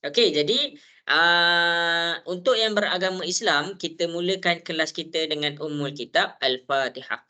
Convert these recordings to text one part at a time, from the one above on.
Okey, jadi untuk yang beragama Islam, kita mulakan kelas kita dengan Ummul Kitab Al-Fatihah.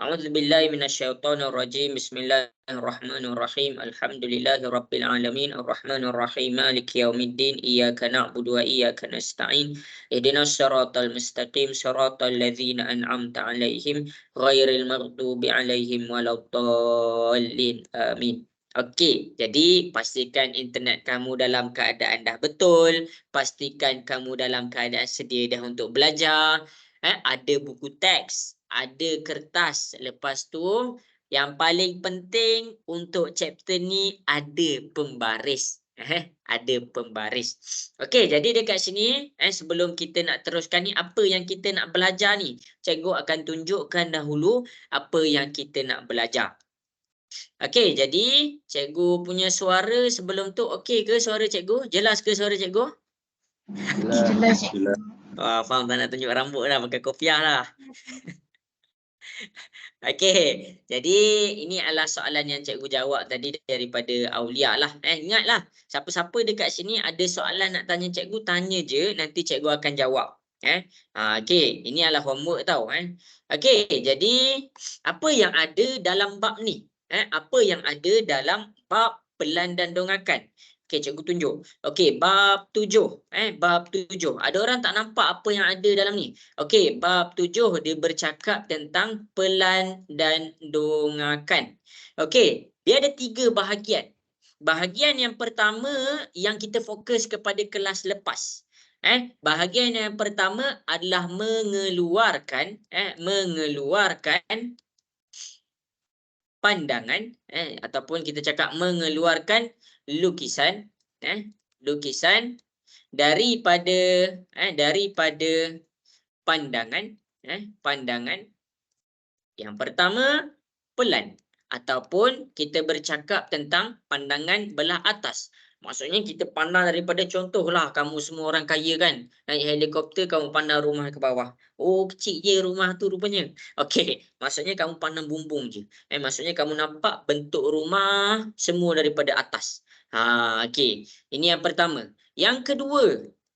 A'udzubillahi minasyaitonirrajim. Bismillahirrahmanirrahim. Alhamdulillahirabbil alamin. Arrahmanirrahim. Maliki yaumiddin. Iyyaka na'budu wa iyyaka nasta'in. Ihdinas siratal mustaqim. Siratal ladzina an'amta 'alaihim ghairil maghdubi 'alaihim waladdallin. Amin. Okey, jadi pastikan internet kamu dalam keadaan dah betul, pastikan kamu dalam keadaan sedia dah untuk belajar. Ada buku teks, ada kertas. Lepas tu yang paling penting untuk chapter ni ada pembaris. Ada pembaris. Okey, jadi dekat sini sebelum kita nak teruskan ni, apa yang kita nak belajar ni, cikgu akan tunjukkan dahulu apa yang kita nak belajar. Okey, jadi cikgu punya suara sebelum tu okey ke suara cikgu? Jelas ke suara cikgu? Jelas. Faham tak nak tunjuk rambut dah, pakai kopiah lah. Okey, jadi ini adalah soalan yang cikgu jawab tadi daripada Aulia lah. Ingatlah, siapa-siapa dekat sini ada soalan nak tanya cikgu, tanya je, nanti cikgu akan jawab. Okey, ini adalah homework tau. Okey, jadi apa yang ada dalam bab ni? Apa yang ada dalam bab pelan dan dongakan? Okey, cikgu tunjuk. Okey, bab 7. Bab 7. Ada orang tak nampak apa yang ada dalam ni? Okey, bab 7 dia bercakap tentang pelan dan dongakan. Okey, dia ada 3 bahagian. Bahagian yang pertama yang kita fokus kepada kelas lepas. Bahagian yang pertama adalah mengeluarkan pandangan ataupun kita cakap mengeluarkan lukisan lukisan daripada pandangan pandangan. Yang pertama pelan, ataupun kita bercakap tentang pandangan belah atas. Maksudnya kita pandang daripada, contohlah kamu semua orang kaya kan, naik helikopter kamu pandang rumah ke bawah. Oh, kecil je rumah tu rupanya. Okey, maksudnya kamu pandang bumbung je. Maksudnya kamu nampak bentuk rumah semua daripada atas. Okey. Ini yang pertama. Yang kedua,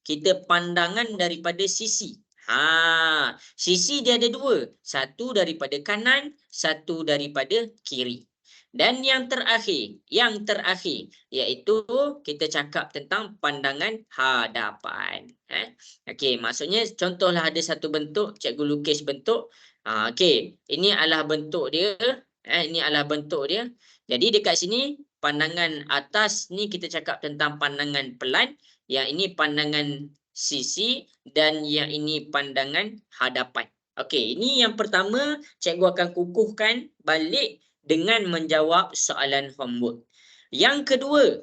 kita pandangan daripada sisi. Sisi dia ada 2. Satu daripada kanan, satu daripada kiri. Dan yang terakhir iaitu kita cakap tentang pandangan hadapan. Okey, maksudnya contohlah ada satu bentuk, cikgu lukis bentuk. Okey, ini adalah bentuk dia. Ini adalah bentuk dia. Jadi dekat sini pandangan atas ni kita cakap tentang pandangan pelan, yang ini pandangan sisi, dan yang ini pandangan hadapan. Okey, ini yang pertama cikgu akan kukuhkan balik dengan menjawab soalan homework. Yang kedua,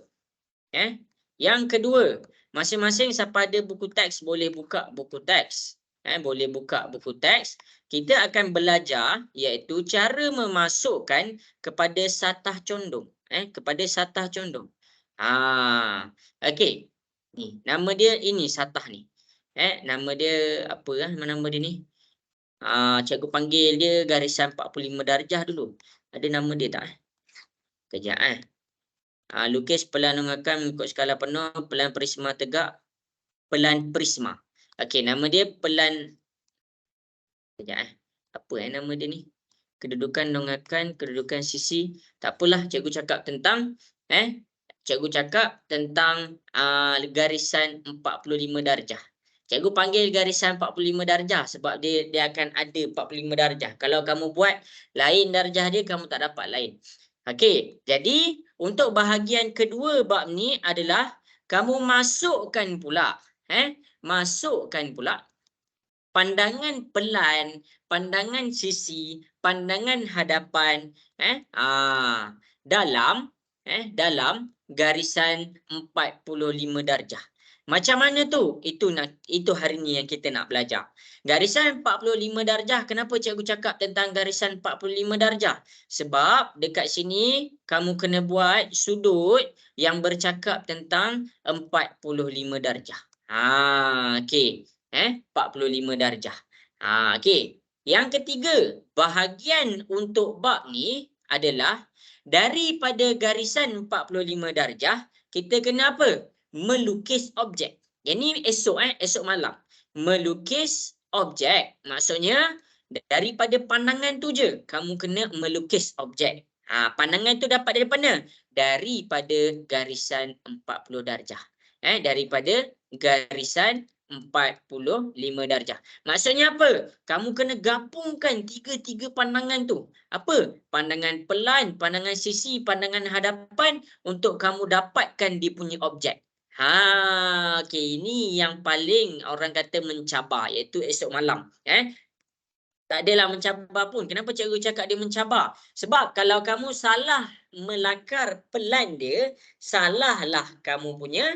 masing-masing siapa ada buku teks boleh buka buku teks. Boleh buka buku teks. Kita akan belajar iaitu cara memasukkan kepada satah condong. Kepada satah condong. Okey. Ni, nama dia ini satah ni. Nama dia apa nama dia ni? Cikgu panggil dia garisan 45 darjah dulu. Ada nama dia tak? Kejap lukis pelan dongakan mengikut skala penuh, pelan prisma tegak, pelan prisma. Okey, nama dia pelan. Kejap apa nama dia ni? Kedudukan dongakan, kedudukan sisi. Tak apalah, cikgu cakap tentang cikgu cakap tentang garisan 45 darjah. Cikgu panggil garisan 45 darjah sebab dia akan ada 45 darjah. Kalau kamu buat lain darjah dia, kamu tak dapat lain. Okey, jadi untuk bahagian kedua bab ni adalah kamu masukkan pula pandangan pelan, pandangan sisi, pandangan hadapan dalam garisan 45 darjah. Macam mana tu? Itu hari ni yang kita nak belajar. Garisan 45 darjah, kenapa cikgu cakap tentang garisan 45 darjah? Sebab dekat sini kamu kena buat sudut yang bercakap tentang 45 darjah. Okey. 45 darjah. Okey. Yang ketiga, bahagian untuk bab ni adalah daripada garisan 45 darjah, kita kena apa? melukis objek. Yang ni esok malam. Melukis objek. Maksudnya daripada pandangan tu je kamu kena melukis objek. Pandangan tu dapat dari mana? Daripada garisan 40 darjah. Daripada garisan 45 darjah. Maksudnya apa? Kamu kena gabungkan tiga-tiga pandangan tu. Apa? Pandangan pelan, pandangan sisi, pandangan hadapan untuk kamu dapatkan dia punya objek. Okey, ini yang paling orang kata mencabar, iaitu esok malam. Tak adalah mencabar pun. Kenapa cikgu cakap dia mencabar? Sebab kalau kamu salah melakar pelan dia, salahlah kamu punya,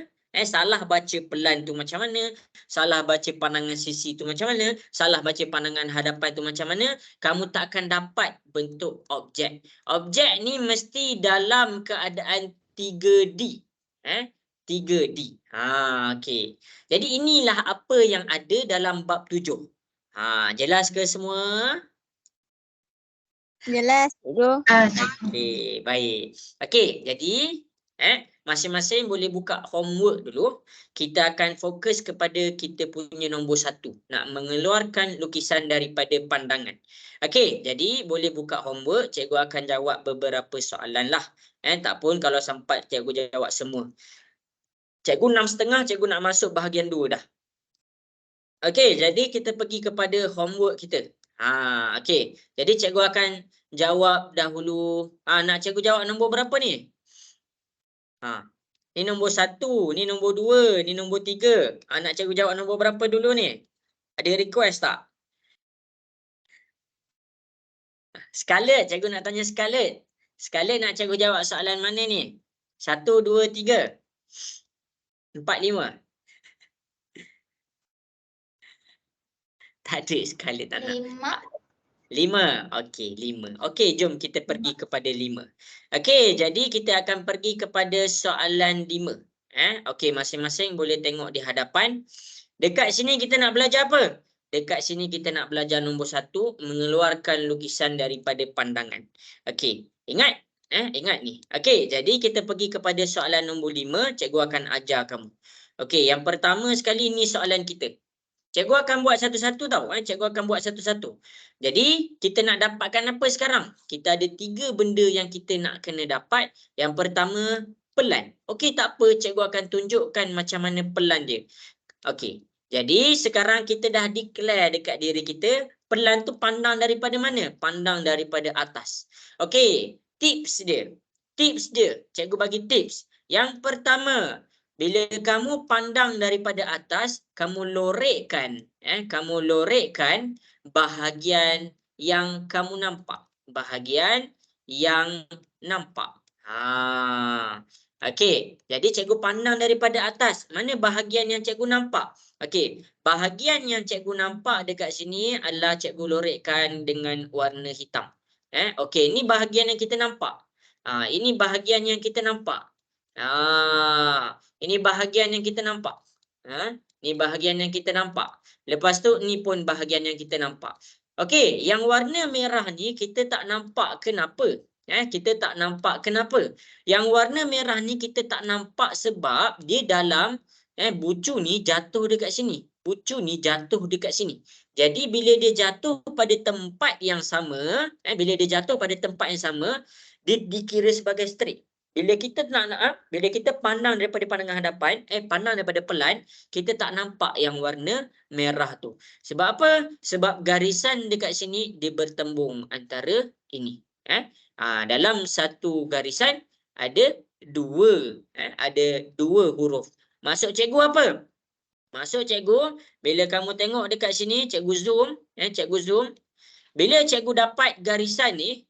salah baca pelan tu macam mana, salah baca pandangan sisi tu macam mana, salah baca pandangan hadapan tu macam mana, kamu tak akan dapat bentuk objek. Objek ni mesti dalam keadaan 3D. 3D. Okey. Jadi inilah apa yang ada dalam bab 7. Jelas ke semua? Jelas, cikgu. Okey, baik. Okey, jadi masing-masing boleh buka homework dulu. Kita akan fokus kepada kita punya nombor 1, nak mengeluarkan lukisan daripada pandangan. Okey, jadi boleh buka homework. Cikgu akan jawab beberapa soalan lah. Tak pun kalau sempat cikgu jawab semua. Cikgu 6.30, cikgu nak masuk bahagian 2 dah. Okey, jadi kita pergi kepada homework kita. Okey. Jadi cikgu akan jawab dahulu. Nak cikgu jawab nombor berapa ni? Ni nombor 1, ni nombor 2, ni nombor 3. Nak cikgu jawab nombor berapa dulu ni? Ada request tak? Scarlett, cikgu nak tanya Scarlett. Scarlett nak cikgu jawab soalan mana ni? 1, 2, 3. 4, 5. Tak ada sekali tak nak. 5. Okey, 5. Okey, jom kita pergi kepada 5. Okey, jadi kita akan pergi kepada soalan 5. Okey, masing-masing boleh tengok di hadapan. Dekat sini kita nak belajar apa? Dekat sini kita nak belajar nombor 1, mengeluarkan lukisan daripada pandangan. Okey, ingat? Ingat ni. Okey, jadi kita pergi kepada soalan nombor 5, cikgu akan ajar kamu. Okey, yang pertama sekali ni soalan kita. Cikgu akan buat satu-satu tau. Cikgu akan buat satu-satu. Jadi, kita nak dapatkan apa sekarang? Kita ada 3 benda yang kita nak kena dapat. Yang pertama, pelan. Okey, tak apa. Cikgu akan tunjukkan macam mana pelan dia. Okey. Jadi, sekarang kita dah declare dekat diri kita, pelan tu pandang daripada mana? Pandang daripada atas. Okey, tips dia. Tips dia. Cikgu bagi tips. Yang pertama, bila kamu pandang daripada atas, kamu lorekkan bahagian yang kamu nampak. Bahagian yang nampak. Okey, jadi cikgu pandang daripada atas. Mana bahagian yang cikgu nampak? Okey, bahagian yang cikgu nampak dekat sini adalah cikgu lorekkan dengan warna hitam. Okey, ini bahagian yang kita nampak. Ini bahagian yang kita nampak. Ini bahagian yang kita nampak. Ni bahagian yang kita nampak. Lepas tu ni pun bahagian yang kita nampak. Okey, yang warna merah ni kita tak nampak kenapa? Kita tak nampak kenapa? Yang warna merah ni kita tak nampak sebab dia dalam bucu ni jatuh dekat sini. Bucu ni jatuh dekat sini. Jadi bila dia jatuh pada tempat yang sama, bila dia jatuh pada tempat yang sama, dia dikira sebagai straight. Bila kita bila kita pandang daripada pandangan hadapan, pandang daripada pelan, kita tak nampak yang warna merah tu. Sebab apa? Sebab garisan dekat sini dia bertembung antara ini. Dalam satu garisan ada dua huruf. Maksud cikgu apa? Maksud cikgu, bila kamu tengok dekat sini, cikgu zoom. Bila cikgu dapat garisan ni,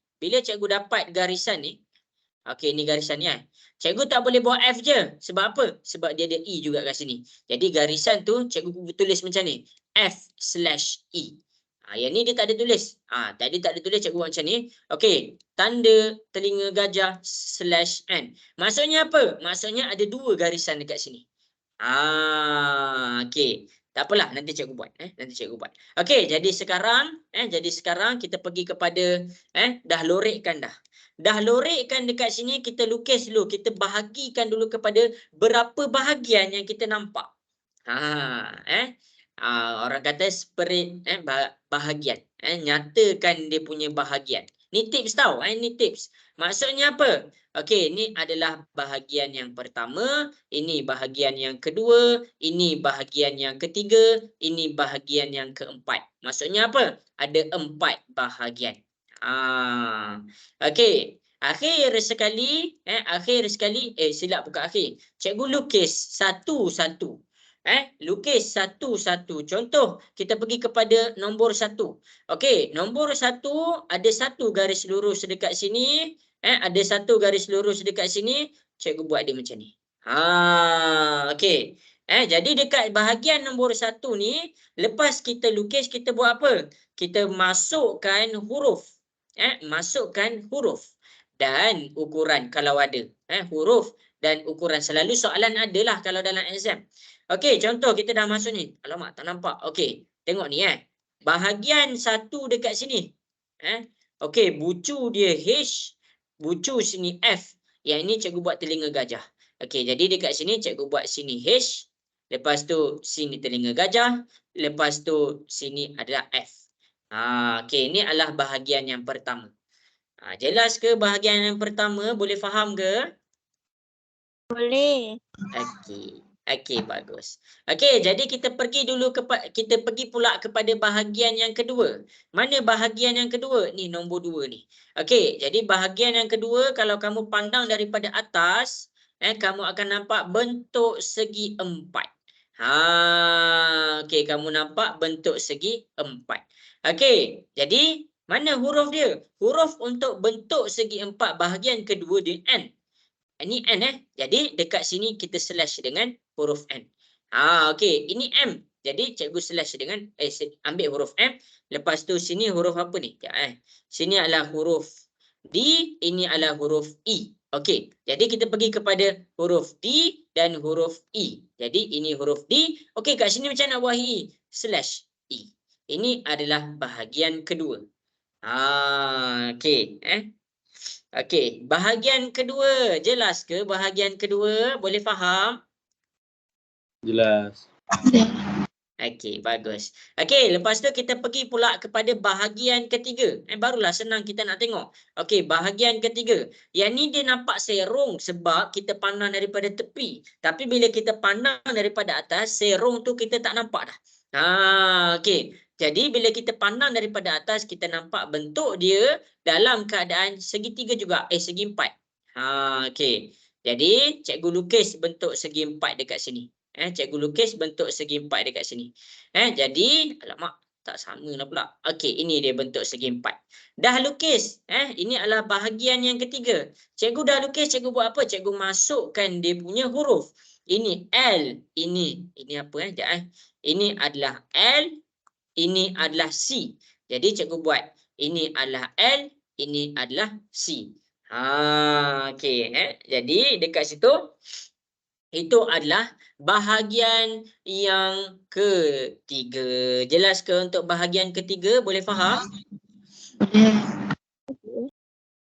okey, ni garisan ni cikgu tak boleh buat F je. Sebab apa? Sebab dia ada E juga kat sini. Jadi garisan tu cikgu tulis macam ni. F/E. Yang ni dia tak ada tulis. Tadi tak ada tulis, cikgu buat macam ni. Okey, tanda telinga gajah /N. Maksudnya apa? Maksudnya ada 2 garisan dekat sini. Okey. Tak apalah, nanti cikgu buat. Okey, jadi sekarang kita pergi kepada dah lorekkan dah. dah lorekkan dekat sini, kita lukis dulu. Kita bahagikan dulu kepada berapa bahagian yang kita nampak. Orang kata spirit bahagian. Nyatakan dia punya bahagian. Ni tips tau. Ni tips. Maksudnya apa? Okey, ni adalah bahagian yang pertama, ini bahagian yang kedua, ini bahagian yang ketiga, ini bahagian yang keempat. Maksudnya apa? Ada 4 bahagian. Okey. Akhir sekali, silap bukan akhir. Cikgu lukis satu-satu. Lukis satu-satu. Contoh, kita pergi kepada nombor 1. Okey, nombor 1 ada 1 garis lurus dekat sini. Ada 1 garis lurus dekat sini. Cikgu buat dia macam ni. Okey. Jadi dekat bahagian nombor 1 ni, lepas kita lukis, kita buat apa? Kita masukkan huruf. Masukkan huruf dan ukuran kalau ada. Huruf dan ukuran. Selalu soalan adalah kalau dalam exam. Okey, contoh kita dah masuk ni. Alamak, tak nampak. Okey, tengok ni bahagian 1 dekat sini. Okey, bucu dia H, bucu sini F. Yang ini cikgu buat telinga gajah. Okey, jadi dekat sini cikgu buat sini H, lepas tu sini telinga gajah, lepas tu sini adalah F. Okey, ini adalah bahagian yang pertama. Jelas ke bahagian yang pertama? Boleh faham ke? Boleh. Okey. Okey, bagus. Okey, jadi kita pergi pula kepada bahagian yang kedua. Mana bahagian yang kedua? Ni nombor 2 ni. Okey, jadi bahagian yang kedua kalau kamu pandang daripada atas, kamu akan nampak bentuk segi 4. Okey, kamu nampak bentuk segi 4. Okey, jadi mana huruf dia? Huruf untuk bentuk segi 4 bahagian kedua dia N. Ini N Jadi dekat sini kita slash dengan huruf N. Okey, ini M. Jadi cikgu slash dengan ambil huruf M. Lepas tu sini huruf apa ni? Sini adalah huruf D, ini adalah huruf E. Okey, jadi kita pergi kepada huruf D dan huruf E. Jadi ini huruf D. Okey, kat sini macam nak buat E? Slash E. Ini adalah bahagian kedua. Okey, Okey, bahagian kedua. Jelas ke bahagian kedua? Boleh faham? Jelas. Okey, bagus. Okey, lepas tu kita pergi pula kepada bahagian ketiga. Barulah senang kita nak tengok. Okey, bahagian ketiga. Yang ni dia nampak serong sebab kita pandang daripada tepi. Tapi bila kita pandang daripada atas, serong tu kita tak nampak dah. Okey. Jadi bila kita pandang daripada atas, kita nampak bentuk dia dalam keadaan segitiga juga. Segi 4. Okey. Jadi cikgu lukis bentuk segi 4 dekat sini. Cikgu lukis bentuk segi 4 dekat sini. Jadi, alamak, tak sama lah pula. Okey, ini dia bentuk segi 4. Dah lukis. Ini adalah bahagian yang ketiga. Cikgu dah lukis, cikgu buat apa? Cikgu masukkan dia punya huruf. Ini L. Ini apa? Ini adalah L. Ini adalah C. Jadi cikgu buat. Ini adalah L. Ini adalah C. Okey. Jadi dekat situ. Itu adalah bahagian yang ketiga. Jelas ke untuk bahagian ketiga? Boleh faham? Boleh.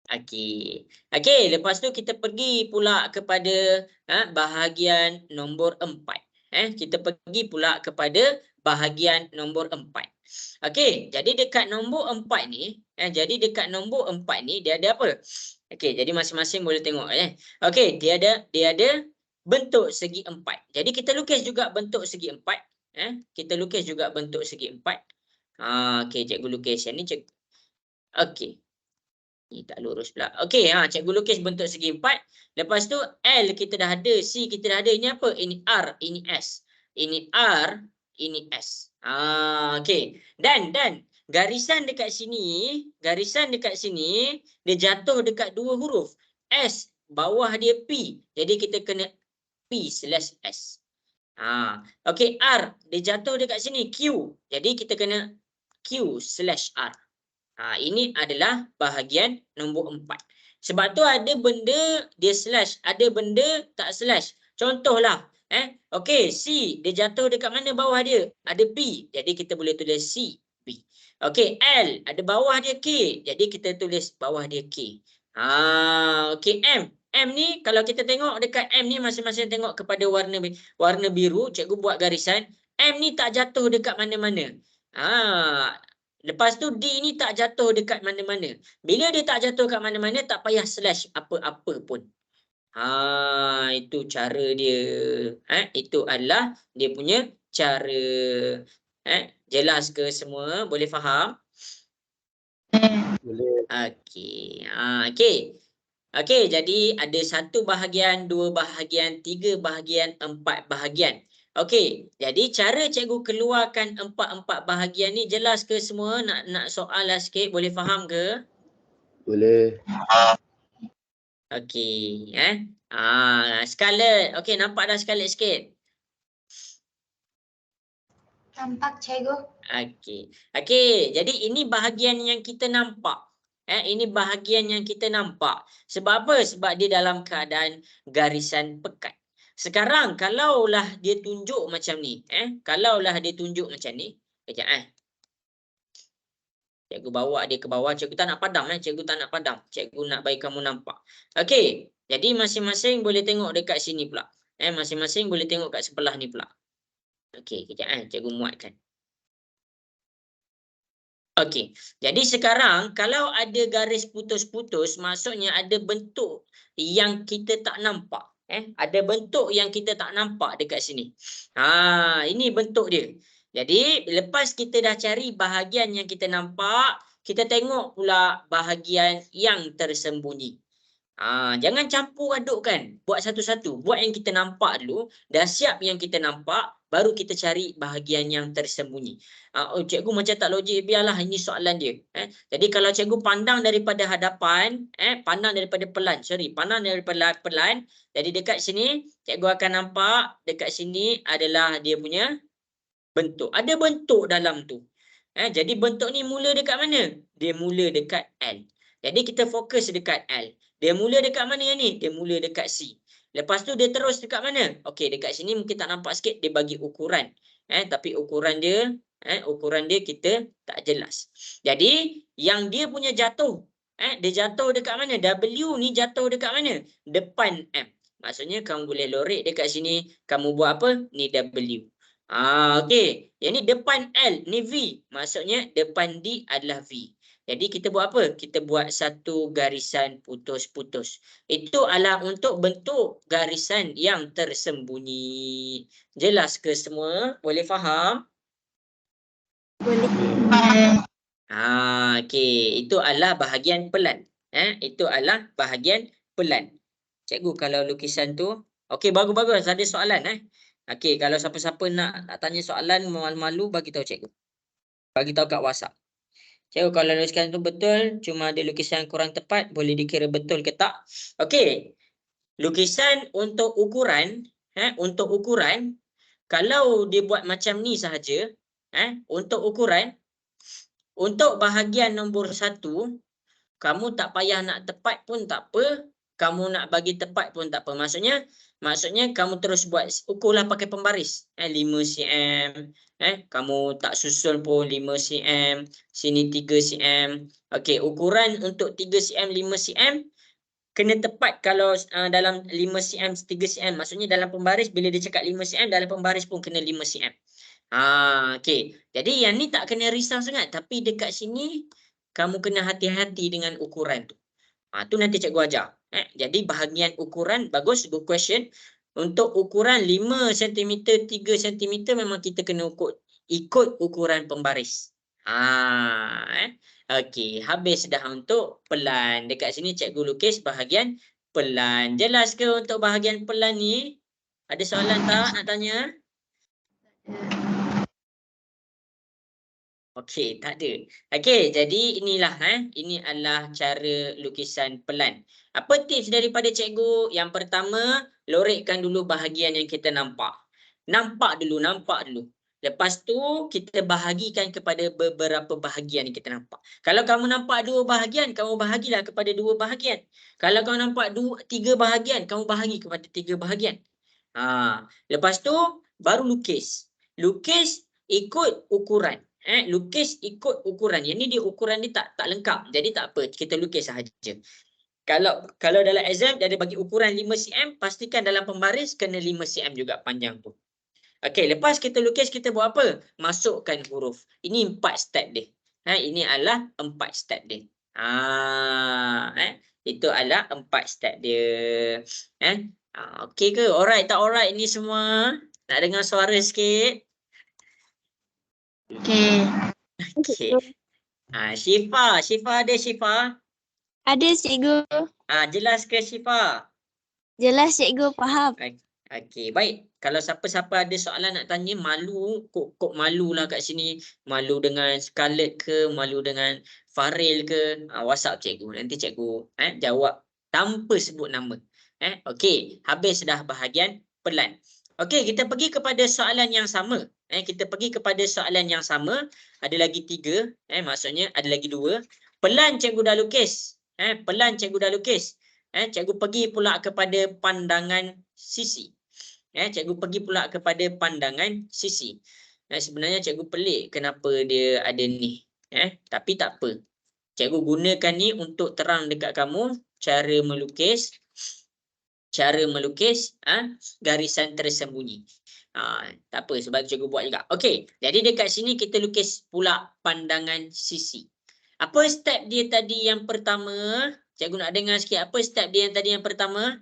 Okey. Okey, lepas tu kita pergi pula kepada bahagian nombor 4. Kita pergi pula kepada bahagian nombor 4. Okey, jadi dekat nombor 4 ni, dia ada apa? Okey, jadi masing-masing boleh tengok Okey, dia ada bentuk segi 4. Jadi kita lukis juga bentuk segi 4. Kita lukis juga bentuk segi 4. Okey, cikgu lukis yang ni okey. Ni tak lurus pula. Okey, cikgu lukis bentuk segi 4. Lepas tu L kita dah ada, C kita dah ada. Ini apa? Ini R, ini S. Ini R, ini S. Okey. Dan garisan dekat sini, dia jatuh dekat 2 huruf. S, bawah dia P. Jadi kita kena P/S. Okey, R, dia jatuh dekat sini Q. Jadi kita kena Q/R. Ini adalah bahagian nombor 4. Sebab tu ada benda dia slash, ada benda tak slash. Contohlah, okey, C dia jatuh dekat mana bawah dia? Ada P. Jadi kita boleh tulis C, P. Okey, L ada bawah dia K. Jadi kita tulis bawah dia K. Okey, M. M ni kalau kita tengok dekat M ni masing-masing tengok kepada warna biru, cikgu buat garisan. M ni tak jatuh dekat mana-mana. Lepas tu D ni tak jatuh dekat mana-mana. Bila dia tak jatuh kat mana-mana, tak payah slash apa-apa pun. Itu cara dia. Itu adalah dia punya cara. Jelas ke semua? Boleh faham? Boleh. Okey. Okey. Okey, jadi ada 1 bahagian, 2 bahagian, 3 bahagian, 4 bahagian. Okey, jadi cara cikgu keluarkan 4 bahagian ni jelas ke semua? Nak soal lah sikit, boleh faham ke? Boleh. Okey, Scarlett. Okey, nampak dah Scarlett sikit? Nampak cikgu. Okey. Okey, jadi ini bahagian yang kita nampak. Ini bahagian yang kita nampak. Sebab apa? Sebab dia dalam keadaan garisan pekat. Sekarang kalaulah dia tunjuk macam ni, kalaulah dia tunjuk macam ni, kejap cikgu bawa dia ke bawah, cikgu tak nak padam cikgu tak nak padam. Cikgu nak bagi kamu nampak. Okey, jadi masing-masing boleh tengok dekat sini pula. Masing-masing boleh tengok kat sebelah ni pula. Okey, kejap cikgu muatkan. Okey, jadi sekarang kalau ada garis putus-putus, maksudnya ada bentuk yang kita tak nampak. Ada bentuk yang kita tak nampak dekat sini. Ini bentuk dia. Jadi lepas kita dah cari bahagian yang kita nampak, kita tengok pula bahagian yang tersembunyi. Jangan campur adukkan. Buat satu-satu. Buat yang kita nampak dulu. Dah siap yang kita nampak, baru kita cari bahagian yang tersembunyi. Cikgu macam tak logik. Biarlah, ini soalan dia. Jadi kalau cikgu pandang daripada hadapan, pandang daripada pelan. Pandang daripada pelan. Jadi dekat sini, cikgu akan nampak dekat sini adalah dia punya bentuk. Ada bentuk dalam tu. Jadi bentuk ni mula dekat mana? Dia mula dekat L. Jadi kita fokus dekat L. Dia mula dekat mana yang ni? Dia mula dekat C. Lepas tu dia terus dekat mana? Okey, dekat sini mungkin tak nampak sikit, dia bagi ukuran. Tapi ukuran dia kita tak jelas. Jadi yang dia punya jatuh, dia jatuh dekat mana? W ni jatuh dekat mana? Depan M. Maksudnya kamu boleh lorek dekat sini, kamu buat apa? Ni W. Okey. Yang ni depan L, ni V. Maksudnya depan D adalah V. Jadi kita buat apa? Kita buat satu garisan putus-putus. Itu adalah untuk bentuk garisan yang tersembunyi. Jelas ke semua? Boleh faham? Boleh. Okey. Itu adalah bahagian pelan. Itu adalah bahagian pelan. Cikgu kalau lukisan tu, okey, bagus-bagus. Ada soalan Okey, kalau siapa-siapa nak tanya soalan malu-malu, bagi tahu cikgu. Bagi tahu kat WhatsApp. Cikgu kalau lukisan tu betul, cuma ada lukisan yang kurang tepat, boleh dikira betul ke tak? Okey. Lukisan untuk ukuran, kalau dia buat macam ni sahaja, untuk ukuran, untuk bahagian nombor 1, kamu tak payah nak tepat pun tak apa, kamu nak bagi tepat pun tak apa. Maksudnya kamu terus buat, ukurlah pakai pembaris. 5 cm. Kamu tak susun pun 5 cm. Sini 3 cm. Okey, ukuran untuk 3 cm, 5 cm kena tepat kalau dalam 5 cm, 3 cm. Maksudnya dalam pembaris, bila dia cakap 5 cm, dalam pembaris pun kena 5 cm. Okey. Jadi yang ni tak kena risau sangat. Tapi dekat sini, kamu kena hati-hati dengan ukuran tu. Tu nanti cikgu ajar. Jadi bahagian ukuran, bagus, good question. Untuk ukuran 5 cm, 3 cm memang kita kena ikut ukuran pembaris. Okey, habis dah untuk pelan. Dekat sini cikgu lukis bahagian pelan. Jelas ke untuk bahagian pelan ni? Ada soalan tak nak tanya? Okey, tak ada. Okey, jadi inilah ini adalah cara lukisan pelan. Apa tips daripada cikgu? Yang pertama, lorekkan dulu bahagian yang kita nampak. Nampak dulu. Lepas tu kita bahagikan kepada beberapa bahagian yang kita nampak. Kalau kamu nampak 2 bahagian, kamu bahagilah kepada 2 bahagian. Kalau kamu nampak 3 bahagian, kamu bahagi kepada 3 bahagian. Lepas tu baru lukis. Lukis ikut ukuran. Lukis ikut ukuran. Yang ni dia ukuran dia tak lengkap. Jadi tak apa, kita lukis sahaja. Kalau dalam exam dia ada bagi ukuran 5 cm, pastikan dalam pembaris kena 5 cm juga panjang tu. Okey, lepas kita lukis kita buat apa? Masukkan huruf. Ini 4 step dia. Ini adalah 4 step dia. Itu adalah 4 step dia. Okey ke? Alright tak alright ni semua? Nak dengar suara sikit? Okey. Okey. Syifa ada Syifa? Ada cikgu. Jelas ke Syifa? Jelas cikgu, faham. Okey, baik. Kalau siapa-siapa ada soalan nak tanya, malu, kok malulah kat sini. Malu dengan Scarlett ke, malu dengan Faril ke, WhatsApp cikgu. Nanti cikgu jawab tanpa sebut nama. Okey, habis dah bahagian pelan. Okey, kita pergi kepada soalan yang sama. Kita pergi kepada soalan yang sama. Ada lagi 3, maksudnya ada lagi 2. Pelan cikgu dah lukis. Pelan cikgu dah lukis. Cikgu pergi pula kepada pandangan sisi. Cikgu pergi pula kepada pandangan sisi. Sebenarnya cikgu pelik kenapa dia ada ni. Tapi tak apa. Cikgu gunakan ni untuk terang dekat kamu cara melukis. Cara melukis garisan tersembunyi. Tak apa sebab cikgu buat juga. Okey, jadi dekat sini kita lukis pula pandangan sisi. Apa step dia tadi yang pertama? Cikgu nak dengar sikit apa step dia yang tadi yang pertama?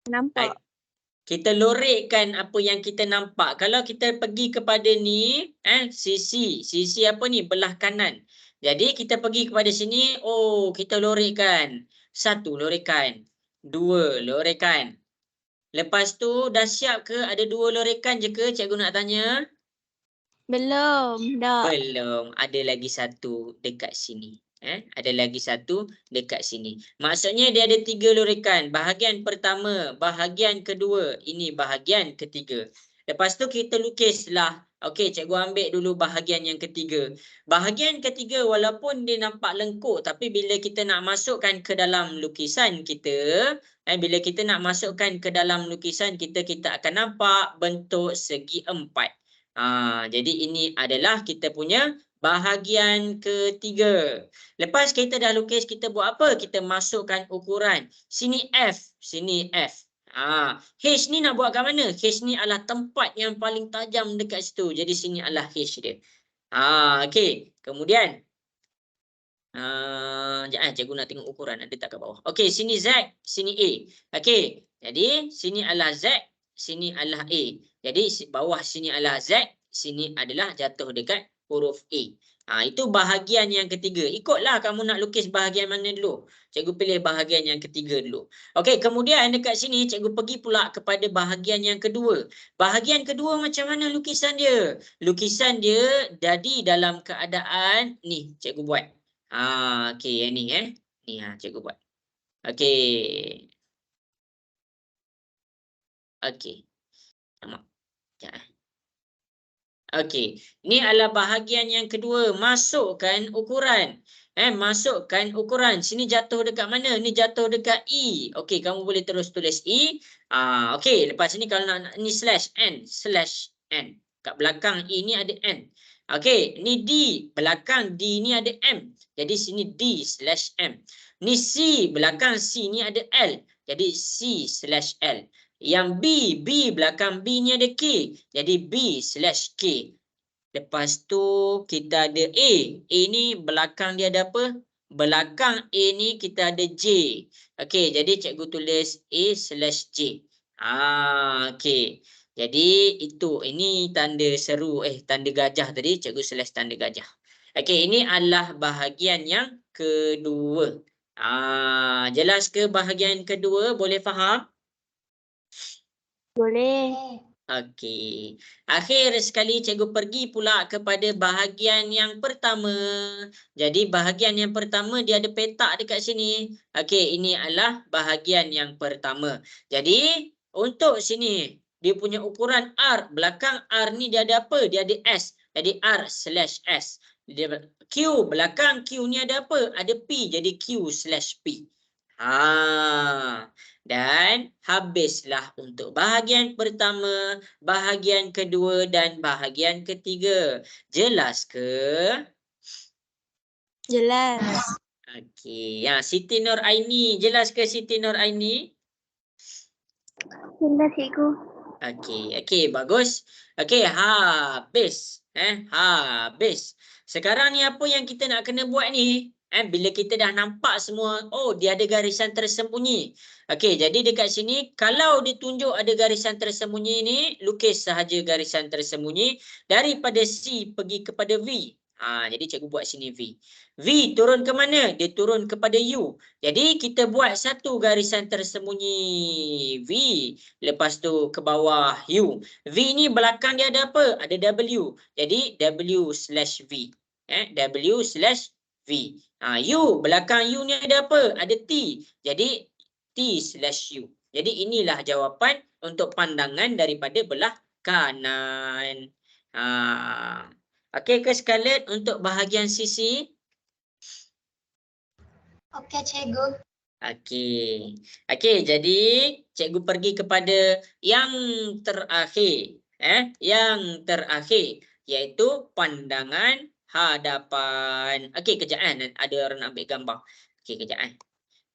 Nampak. Kita lorekkan apa yang kita nampak. Kalau kita pergi kepada ni, sisi apa ni? Belah kanan. Jadi kita pergi kepada sini, kita lorekkan. 1 lorekkan. 2 lorekkan. Lepas tu dah siap ke? Ada 2 lorekkan je ke? Cikgu nak tanya. Belum, dah. Belum. Ada lagi 1 dekat sini. Ada lagi 1 dekat sini. Maksudnya dia ada 3 lorekan. Bahagian pertama, bahagian kedua, ini bahagian ketiga. Lepas tu kita lukislah. Okey, cikgu ambil dulu bahagian yang ketiga. Bahagian ketiga walaupun dia nampak lengkuk, tapi bila kita nak masukkan ke dalam lukisan kita, bila kita nak masukkan ke dalam lukisan kita, kita akan nampak bentuk segi 4. Jadi ini adalah kita punya bahagian ketiga. Lepas kita dah lukis, kita buat apa? Kita masukkan ukuran. Sini F, sini F. H ni nak buat kat mana? H ni adalah tempat yang paling tajam dekat situ. Jadi sini adalah H dia. Okey. Kemudian cikgu nak tengok ukuran ada tak kat bawah. Okey, sini Z, sini A. Okey. Jadi sini adalah Z, sini adalah A. Jadi bawah sini adalah Z, sini adalah jatuh dekat huruf A. Itu bahagian yang ketiga. Ikutlah kamu nak lukis bahagian mana dulu. Cikgu pilih bahagian yang ketiga dulu. Okey, kemudian dekat sini cikgu pergi pula kepada bahagian yang kedua. Bahagian kedua macam mana lukisan dia? Lukisan dia jadi dalam keadaan ni cikgu buat. Okey, yang ni Ni cikgu buat. Okey. Okey. Nampak. Sekejap Okey, ni adalah bahagian yang kedua. Masukkan ukuran. Masukkan ukuran. Sini jatuh dekat mana? Ni jatuh dekat E. Okey, kamu boleh terus tulis E. Okey, lepas ni kalau nak ni slash N. Kat belakang E ni ada N. Okey, ni D. Belakang D ni ada M. Jadi sini D slash M. Ni C. Belakang C ni ada L. Jadi C slash L. Yang B belakang B ni ada K. Jadi B slash K. Lepas tu kita ada A. A ni belakang dia ada apa? Belakang A ni kita ada J. Okey, jadi cikgu tulis A slash J. Okey. Jadi itu, ini tanda seru, tanda gajah tadi. Cikgu slash tanda gajah. Okey, ini adalah bahagian yang kedua. Jelas ke bahagian kedua? Boleh faham? Boleh. Okey. Akhir sekali cikgu pergi pula kepada bahagian yang pertama. Jadi bahagian yang pertama dia ada petak dekat sini. Okey, ini adalah bahagian yang pertama. Jadi untuk sini dia punya ukuran R. Belakang R ni dia ada apa? Dia ada S. Jadi R slash S. Q, belakang Q ni ada apa? Ada P. Jadi Q slash P. Dan habislah untuk bahagian pertama, bahagian kedua dan bahagian ketiga. Jelas ke? Jelas. Okey. Ya, Siti Nur Aini. Jelas ke Siti Nur Aini? Jelas cikgu. Okey, bagus. Okey, habis. Habis. Sekarang ni apa yang kita nak kena buat ni? Bila kita dah nampak semua, oh dia ada garisan tersembunyi. Okey, jadi dekat sini kalau ditunjuk ada garisan tersembunyi ni, lukis sahaja garisan tersembunyi daripada C pergi kepada V. Jadi cikgu buat sini V. V turun ke mana? Dia turun kepada U. Jadi kita buat satu garisan tersembunyi V. Lepas tu ke bawah U. V ni belakang dia ada apa? Ada W. Jadi W/V. W/V. U belakang U ni ada apa? Ada T. Jadi T/U. Jadi inilah jawapan untuk pandangan daripada belah kanan. Okey ke Scarlett untuk bahagian sisi? Okey cikgu. Okey, jadi cikgu pergi kepada yang terakhir. Yang terakhir iaitu pandangan hadapan. Okey, kejap ada orang nak ambil gambar. Okey, kejap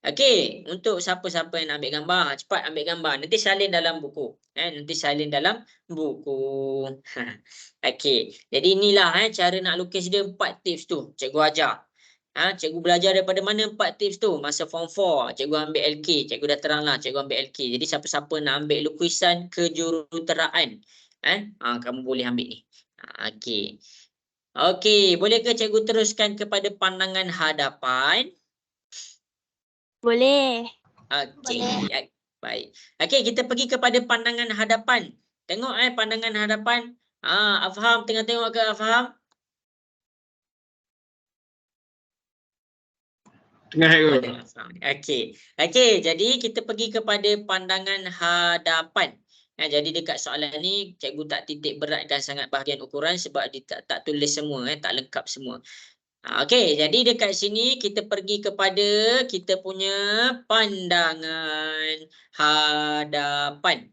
Okey, untuk siapa-siapa yang nak ambil gambar, cepat ambil gambar. Nanti salin dalam buku. Nanti salin dalam buku. Okey, jadi inilah cara nak lukis dia 4 tips tu. Cikgu ajar. Cikgu belajar daripada mana 4 tips tu? Masa form 4, cikgu ambil LK. Cikgu dah terang lah, cikgu ambil LK. Jadi siapa-siapa nak ambil lukisan kejuruteraan, kamu boleh ambil ni. Okey. Okey, bolehkah cikgu teruskan kepada pandangan hadapan? Boleh. Okey, baik. Okey, kita pergi kepada pandangan hadapan. Tengok pandangan hadapan. Afham tengah tengok ke Afham? Tengah cikgu. Okey, jadi kita pergi kepada pandangan hadapan. Jadi dekat soalan ni cikgu tak titik beratkan sangat bahagian ukuran sebab dia tak tulis semua, tak lengkap semua. Okey, jadi dekat sini kita pergi kepada kita punya pandangan hadapan.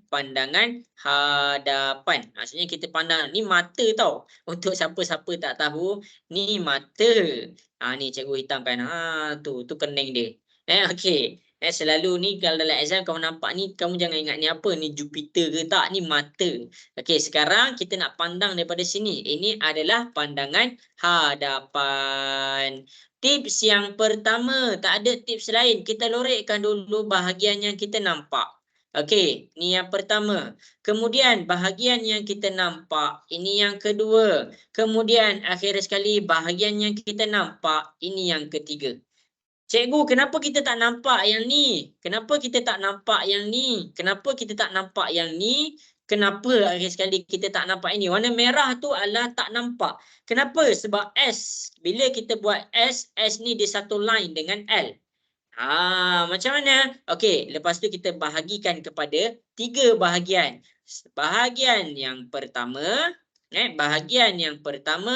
Pandangan hadapan. Maksudnya kita pandang ni mata tau. Untuk siapa-siapa tak tahu, ni mata. Ni cikgu hitamkan. Tu kening dia. Okey. Selalu ni kalau dalam exam kamu nampak ni, kamu jangan ingat ni apa, ni Jupiter ke tak, ni mata. Okey, sekarang kita nak pandang daripada sini. Ini adalah pandangan hadapan. Tips yang pertama, tak ada tips lain. Kita lorekkan dulu bahagian yang kita nampak. Okey, ni yang pertama. Kemudian bahagian yang kita nampak, ini yang kedua. Kemudian akhir sekali bahagian yang kita nampak, ini yang ketiga. Cikgu, kenapa kita tak nampak yang ni? Kenapa kita tak nampak yang ni? Kenapa kita tak nampak yang ni? Kenapa akhir sekali kita tak nampak ini? Warna merah tu adalah tak nampak. Kenapa? Sebab S. Bila kita buat S, S ni dia satu line dengan L. Macam mana? Okey, lepas tu kita bahagikan kepada 3 bahagian. Bahagian yang pertama, bahagian yang pertama,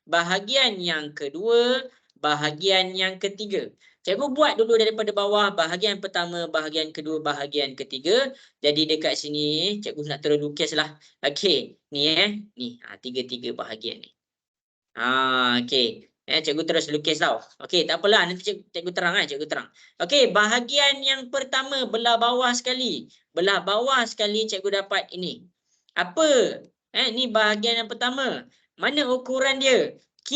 bahagian yang kedua, bahagian yang ketiga. Cikgu buat dulu daripada bawah, bahagian pertama, bahagian kedua, bahagian ketiga. Jadi dekat sini cikgu nak terus lukis lah. Okey, ni ni 3 bahagian ni. Okey. Cikgu terus lukis tau. Okey, tak apalah, nanti cikgu terang cikgu terang. Okey, bahagian yang pertama belah bawah sekali. Belah bawah sekali cikgu dapat ini. Apa? Ni bahagian yang pertama. Mana ukuran dia? Q.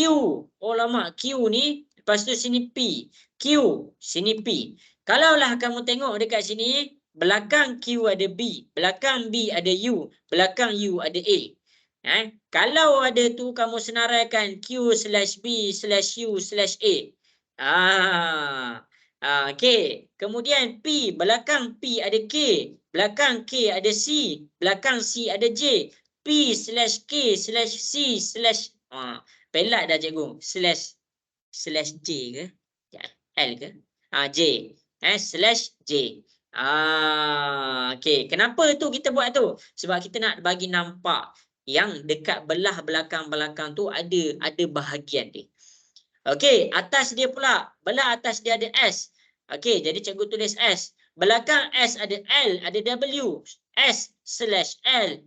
Oh lama, Q ni, lepas tu sini P. Q, sini P. Kalaulah kamu tengok dekat sini, belakang Q ada B, belakang B ada U, belakang U ada A. Kalau ada tu kamu senaraikan Q/B/U/A. Okey. Kemudian P, belakang P ada K, belakang K ada C, belakang C ada J. P/K/C/ pelat dah cikgu. /J ke? L ke? J. /J. Okey. Kenapa tu kita buat tu? Sebab kita nak bagi nampak yang dekat belah belakang-belakang tu ada bahagian dia. Okey, atas dia pula. Belah atas dia ada S. Okey, jadi cikgu tulis S. Belakang S ada L, ada W. S/L/W.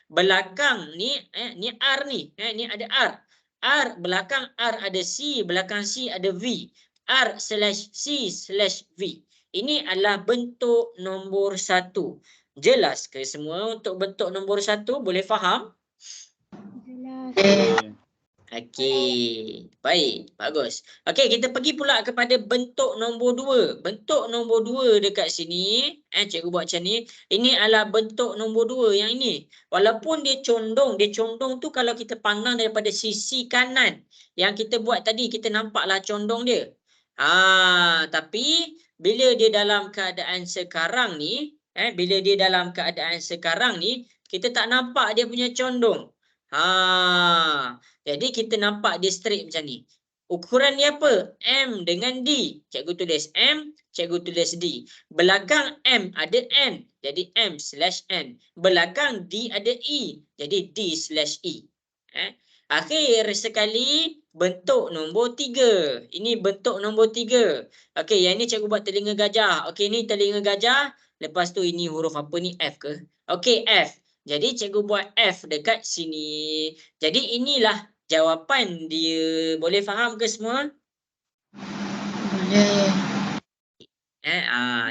Belakang ni, ni R ni. Ni ada R. R, belakang R ada C, belakang C ada V. R/C/V. Ini adalah bentuk nombor 1. Jelas ke semua untuk bentuk nombor 1? Boleh faham? Jelas. Okey, baik, bagus. Okey, kita pergi pula kepada bentuk nombor 2. Bentuk nombor 2 dekat sini, cikgu buat macam ni. Ini adalah bentuk nombor 2 yang ini. Walaupun dia condong tu kalau kita pandang daripada sisi kanan. Yang kita buat tadi, kita nampaklah condong dia. Tapi bila dia dalam keadaan sekarang ni, kita tak nampak dia punya condong. Jadi kita nampak dia straight macam ni. Ukuran dia apa? M dengan D. Cikgu tulis M, cikgu tulis D. Belakang M ada N. Jadi M/N. Belakang D ada E. Jadi D/E. Akhir sekali bentuk nombor 3. Ini bentuk nombor 3. Okey, yang ni cikgu buat telinga gajah. Okey, ni telinga gajah. Lepas tu ini huruf apa ni? F ke? Okey, F. Jadi cikgu buat F dekat sini. Jadi inilah jawapan dia. Boleh faham ke semua? Boleh.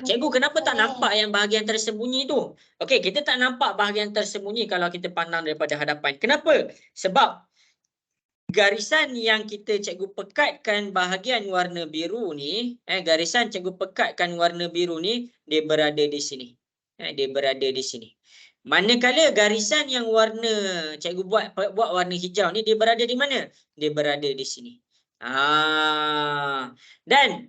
Cikgu kenapa tak nampak yang bahagian tersembunyi tu? Okey, kita tak nampak bahagian tersembunyi kalau kita pandang daripada hadapan. Kenapa? Sebab garisan yang cikgu pekatkan bahagian warna biru ni, garisan cikgu pekatkan warna biru ni, dia berada di sini. Dia berada di sini. Manakala garisan yang warna cikgu buat warna hijau ni, dia berada di mana? Dia berada di sini. Dan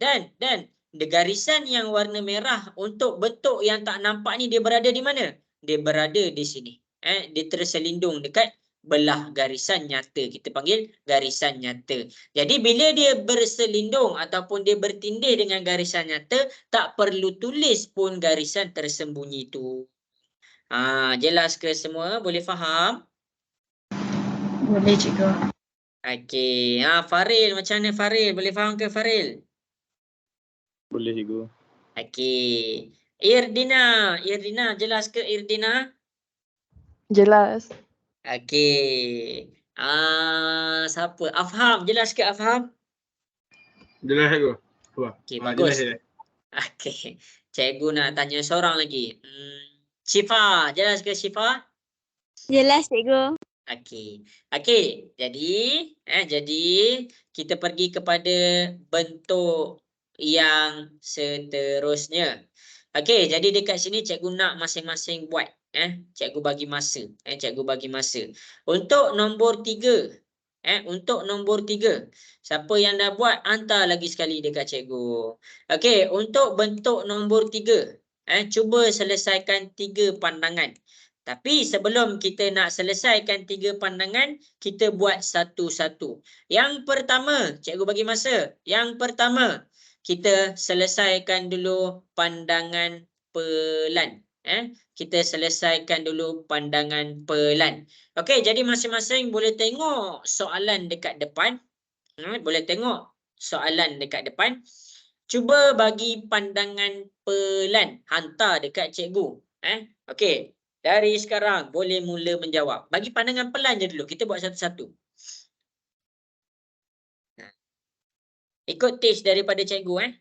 garisan yang warna merah untuk bentuk yang tak nampak ni, dia berada di mana? Dia berada di sini. Dia terselindung dekat belah garisan nyata. Kita panggil garisan nyata. Jadi bila dia berselindung ataupun dia bertindih dengan garisan nyata, tak perlu tulis pun garisan tersembunyi tu. Jelas ke semua? Boleh faham? Boleh cikgu. Okey. Faril, macam mana Faril? Boleh faham ke Faril? Boleh cikgu. Okey. Irdina, jelas ke Irdina? Jelas. Okey. Siapa? Afham, jelas ke Afham? Jelas cikgu. Okey, bagus. Okey. Cikgu nak tanya seorang lagi. Syifa, jelas ke Syifa? Jelas cikgu. Okey. Jadi kita pergi kepada bentuk yang seterusnya. Okey, jadi dekat sini cikgu nak masing-masing buat. Cikgu bagi masa. Untuk nombor 3. Untuk nombor 3. Siapa yang dah buat, hantar lagi sekali dekat cikgu. Okey, untuk bentuk nombor 3. Cuba selesaikan 3 pandangan. Tapi sebelum kita nak selesaikan 3 pandangan, kita buat satu-satu. Yang pertama, cikgu bagi masa. Yang pertama, kita selesaikan dulu pandangan pelan. Kita selesaikan dulu pandangan pelan. Okey, jadi masing-masing boleh tengok soalan dekat depan. Boleh tengok soalan dekat depan. Cuba bagi pandangan pelan. Hantar dekat cikgu. Okey. Dari sekarang boleh mula menjawab. Bagi pandangan pelan je dulu. Kita buat satu-satu. Ikut tips daripada cikgu.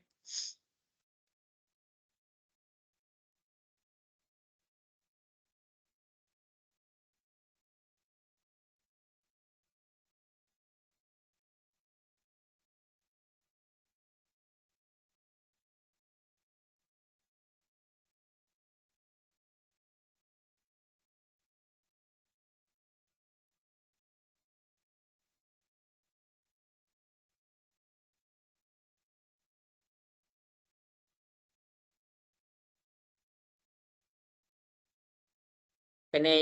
Kena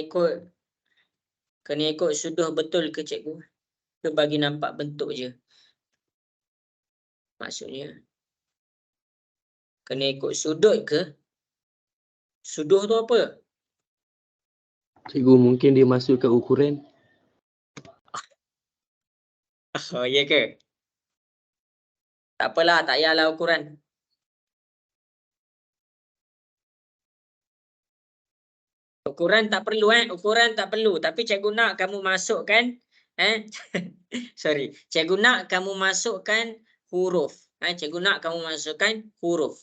ikut suduh betul ke cikgu? Ke bagi nampak bentuk je? Maksudnya kena ikut sudut ke? Suduh tu apa? Cikgu, mungkin dia masukkan ukuran. Oh, ya ke? Tak apalah, tak payahlah ukuran. Ukuran tak perlu. Ukuran tak perlu. Tapi cikgu nak kamu masukkan Sorry. Cikgu nak kamu masukkan huruf. Cikgu nak kamu masukkan huruf.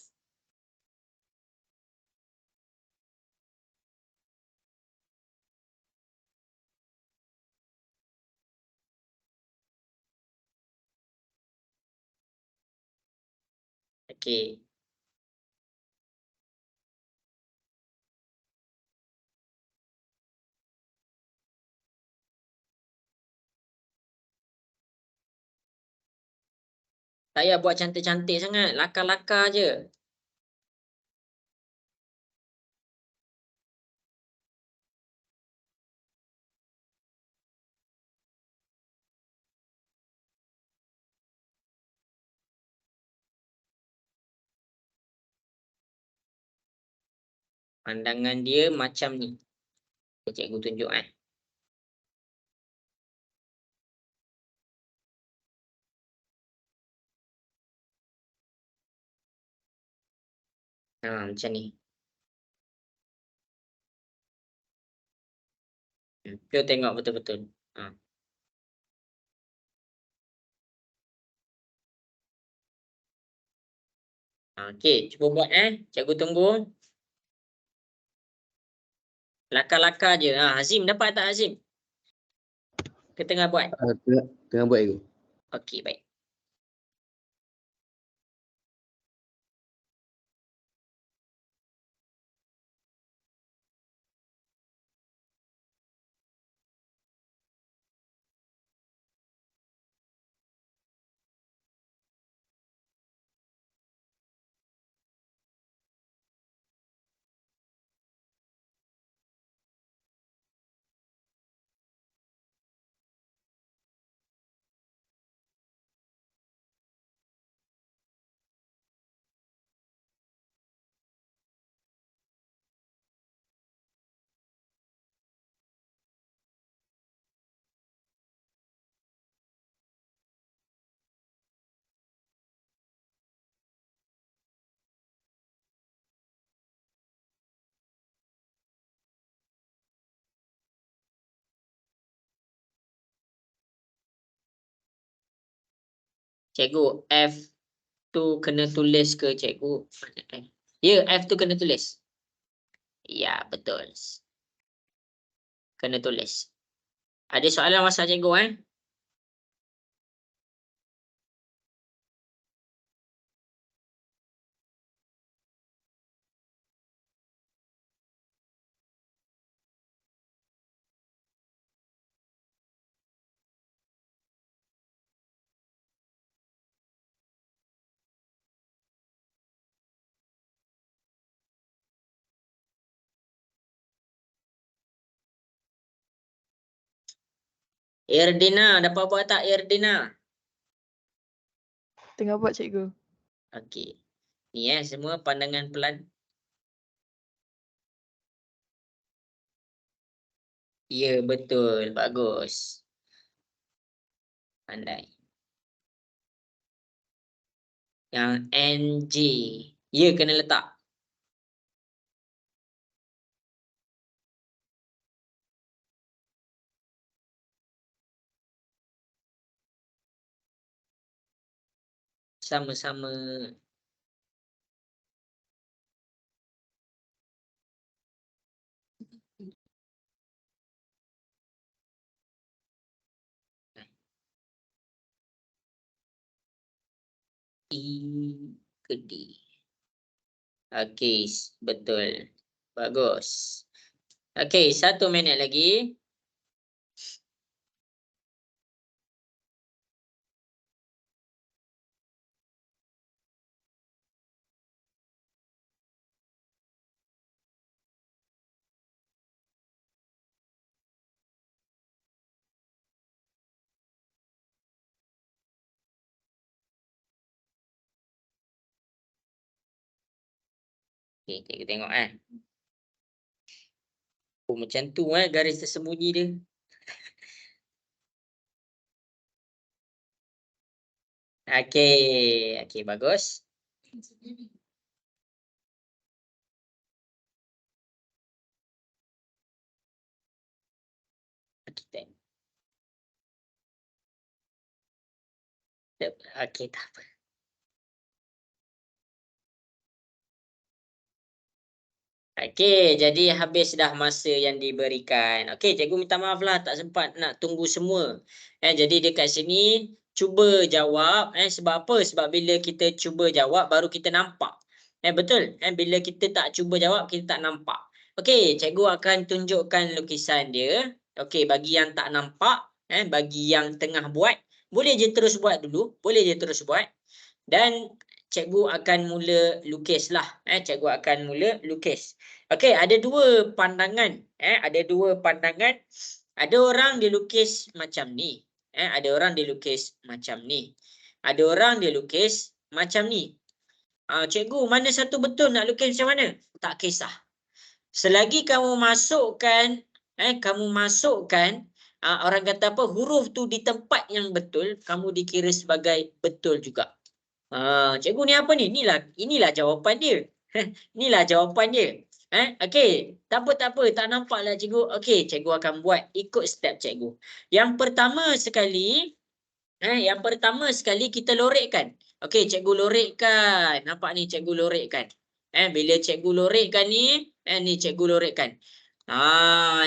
Okey. Tak payah buat cantik-cantik sangat. Lakar-lakar je. Pandangan dia macam ni. Cikgu tunjuk macam ni. Kita tengok betul-betul. Okey, cuba buat Cikgu tunggu. Lakar-lakar je. Hazim dapat tak Hazim? Kita tengah buat. Tengah buat cikgu. Okey, baik. Cikgu, F tu kena tulis ke cikgu? Ya, F tu kena tulis. Ya, betul. Kena tulis. Ada soalan masa cikgu Erdina, dapat buat tak Erdina? Tengah buat cikgu. Okey. Ni semua pandangan pelan. Ya, betul. Bagus. Pandai. Yang NG. Ya, kena letak. Sama-sama. I ke D. Okey, betul. Bagus. Okey, 1 minit lagi. Okey, kita tengok Oh, macam tu garis tersembunyi dia. Okey, okey bagus. Kita Okey, tak apa. Okey, jadi habis dah masa yang diberikan. Okey, cikgu minta maaf lah tak sempat nak tunggu semua. Jadi dekat sini cuba jawab. Sebab apa? Sebab bila kita cuba jawab baru kita nampak. Betul? Bila kita tak cuba jawab kita tak nampak. Okey, cikgu akan tunjukkan lukisan dia. Okey, bagi yang tak nampak, bagi yang tengah buat, boleh je terus buat dulu. Boleh je terus buat. Dan cikgu akan mula lukis lah. Cikgu akan mula lukis. Okey, ada dua pandangan. Ada dua pandangan. Ada orang dia lukis macam ni. Ada orang dia lukis macam ni. Ada orang dia lukis macam ni. Cikgu, mana satu betul nak lukis macam mana? Tak kisah. Selagi kamu masukkan, orang kata apa, huruf tu di tempat yang betul, kamu dikira sebagai betul juga. Cikgu ni apa ni? Inilah jawapan dia. Inilah jawapan dia. Okey, tak apa, tak nampak lah cikgu. Okey, cikgu akan buat ikut step cikgu. Yang pertama sekali kita lorekkan. Okey, cikgu lorekkan. Nampak ni cikgu lorekkan. Bila cikgu lorekkan ni, ni cikgu lorekkan.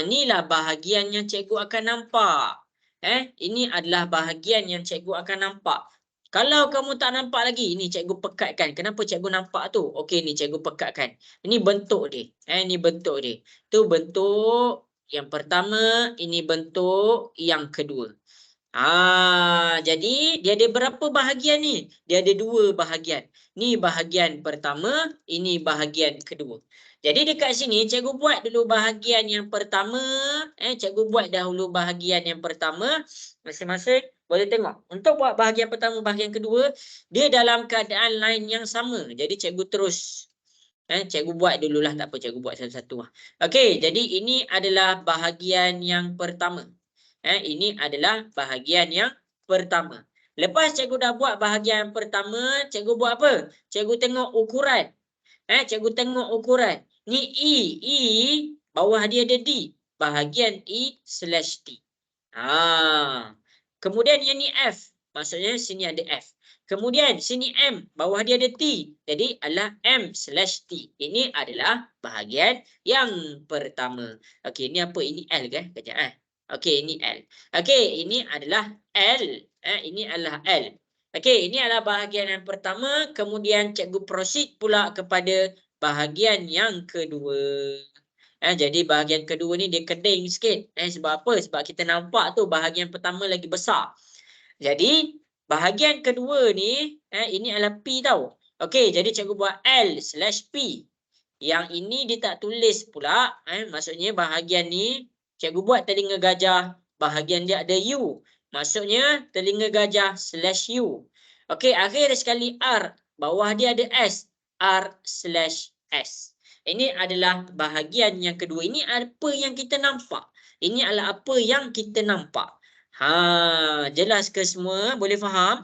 Inilah bahagian yang cikgu akan nampak. Ini adalah bahagian yang cikgu akan nampak. Kalau kamu tak nampak lagi, ni cikgu pekatkan. Kenapa cikgu nampak tu? Okey, ni cikgu pekatkan. Ini bentuk dia. Ini bentuk dia. Tu bentuk yang pertama, ini bentuk yang kedua. Jadi dia ada berapa bahagian ni? Dia ada dua bahagian. Ni bahagian pertama, ini bahagian kedua. Jadi dekat sini cikgu buat dulu bahagian yang pertama. Cikgu buat dahulu bahagian yang pertama. Masing-masing boleh tengok. Untuk buat bahagian pertama, bahagian kedua, dia dalam keadaan lain yang sama. Jadi cikgu terus. Cikgu buat dululah, tak apa, cikgu buat satu-satu. Okey, jadi ini adalah bahagian yang pertama. Ini adalah bahagian yang pertama. Lepas cikgu dah buat bahagian yang pertama, cikgu buat apa? Cikgu tengok ukuran. Cikgu tengok ukuran. Ni E, bawah dia ada D. Bahagian E/D. Kemudian yang ni F. Maksudnya sini ada F. Kemudian sini M. Bawah dia ada T. Jadi adalah M/T. Ini adalah bahagian yang pertama. Okey, ini apa? Ini L ke? Kejap. Okey, ini L. Okey, ini adalah L. Ini adalah L. Okey, ini adalah bahagian yang pertama. Kemudian cikgu proceed pula kepada bahagian yang kedua. Jadi bahagian kedua ni dia keding sikit. Sebab apa? Sebab kita nampak tu bahagian pertama lagi besar. Jadi bahagian kedua ni, ini adalah P tau. Okey, jadi cikgu buat L/P. Yang ini dia tak tulis pula. Maksudnya bahagian ni, cikgu buat telinga gajah. Bahagian dia ada U. Maksudnya telinga gajah/U. Okey, akhir sekali R. Bawah dia ada S. R/S. Ini adalah bahagian yang kedua. Ini apa yang kita nampak. Ini adalah apa yang kita nampak. Jelas ke semua? Boleh faham?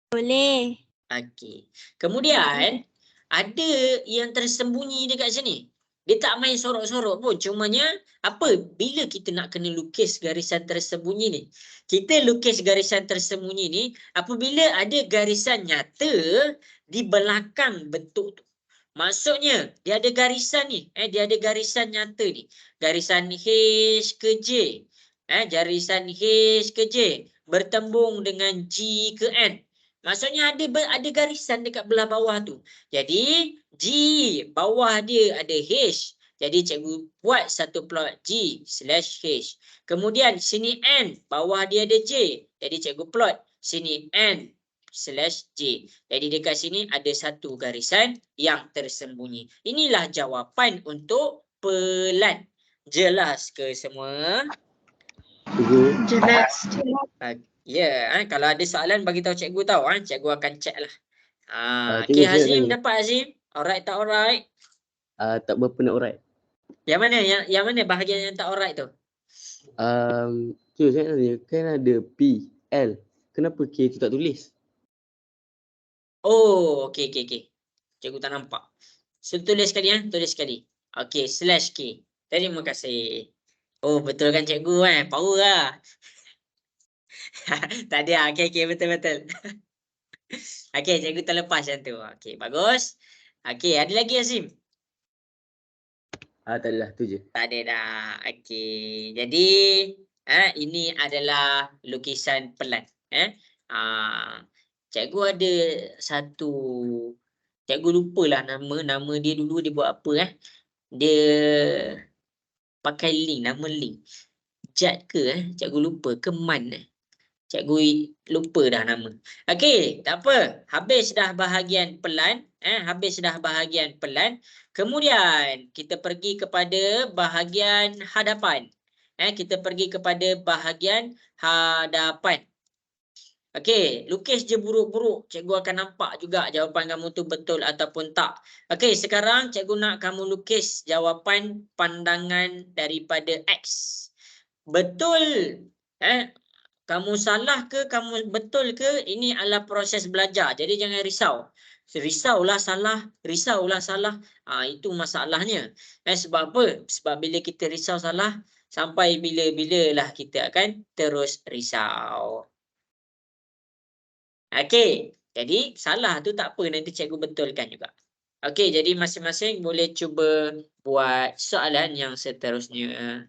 Boleh. Okey. Kemudian ada yang tersembunyi dekat sini. Dia tak main sorok-sorok pun. Cumanya apa? Bila kita nak kena lukis garisan tersembunyi ni. Kita lukis garisan tersembunyi ni apabila ada garisan nyata di belakang bentuk tu. Maksudnya dia ada garisan ni. Dia ada garisan nyata ni. Garisan H ke J. Garisan H ke J. Bertembung dengan G ke N. Maksudnya ada garisan dekat belah bawah tu. Jadi G bawah dia ada H. Jadi cikgu buat satu plot G/H. Kemudian sini N bawah dia ada J. Jadi cikgu plot sini N/J. Jadi dekat sini ada satu garisan yang tersembunyi. Inilah jawapan untuk pelan. Jelas ke semua? Cikgu. Jelas. Ya, kalau ada soalan bagi tahu cikgu tahu. Cikgu akan check lah. Cikgu, Okey, saya Hazim tanya. dapat Hazim? Alright tak alright? Tak berapa nak urat. Yang mana? Yang mana bahagian yang tak alright tu? Cikgu saya nak tanya, kan ada P, L. Kenapa K tu tak tulis? Oh, okey. Cikgu tak nampak. So, tulis sekali tulis sekali. Okey, /K. Terima kasih. Oh, betul kan cikgu Power lah. Tak ada. Okey, betul. Okey, cikgu terlepas yang tu. Okey, bagus. Okey, ada lagi Azim? Tak adalah, tu je. Tak ada dah. Okey. Jadi, ini adalah lukisan pelan. Cikgu ada satu, cikgu lupalah nama dia dulu dia buat apa Dia pakai link, nama link. Jad ke cikgu lupa ke Man Cikgu lupa dah nama. Okey, tak apa. Habis dah bahagian pelan, habis dah bahagian pelan. Kemudian kita pergi kepada bahagian hadapan. Kita pergi kepada bahagian hadapan. Okey, lukis je buruk-buruk. Cikgu akan nampak juga jawapan kamu tu betul ataupun tak. Okey, sekarang cikgu nak kamu lukis jawapan pandangan daripada X. Betul. Kamu salah ke, kamu betul ke, ini adalah proses belajar. Jadi jangan risau. Risaulah salah. Itu masalahnya. Sebab apa? Sebab bila kita risau salah, sampai bila-bilalah kita akan terus risau. Okey, jadi salah tu tak apa, nanti cikgu betulkan juga. Okey, jadi masing-masing boleh cuba buat soalan yang seterusnya.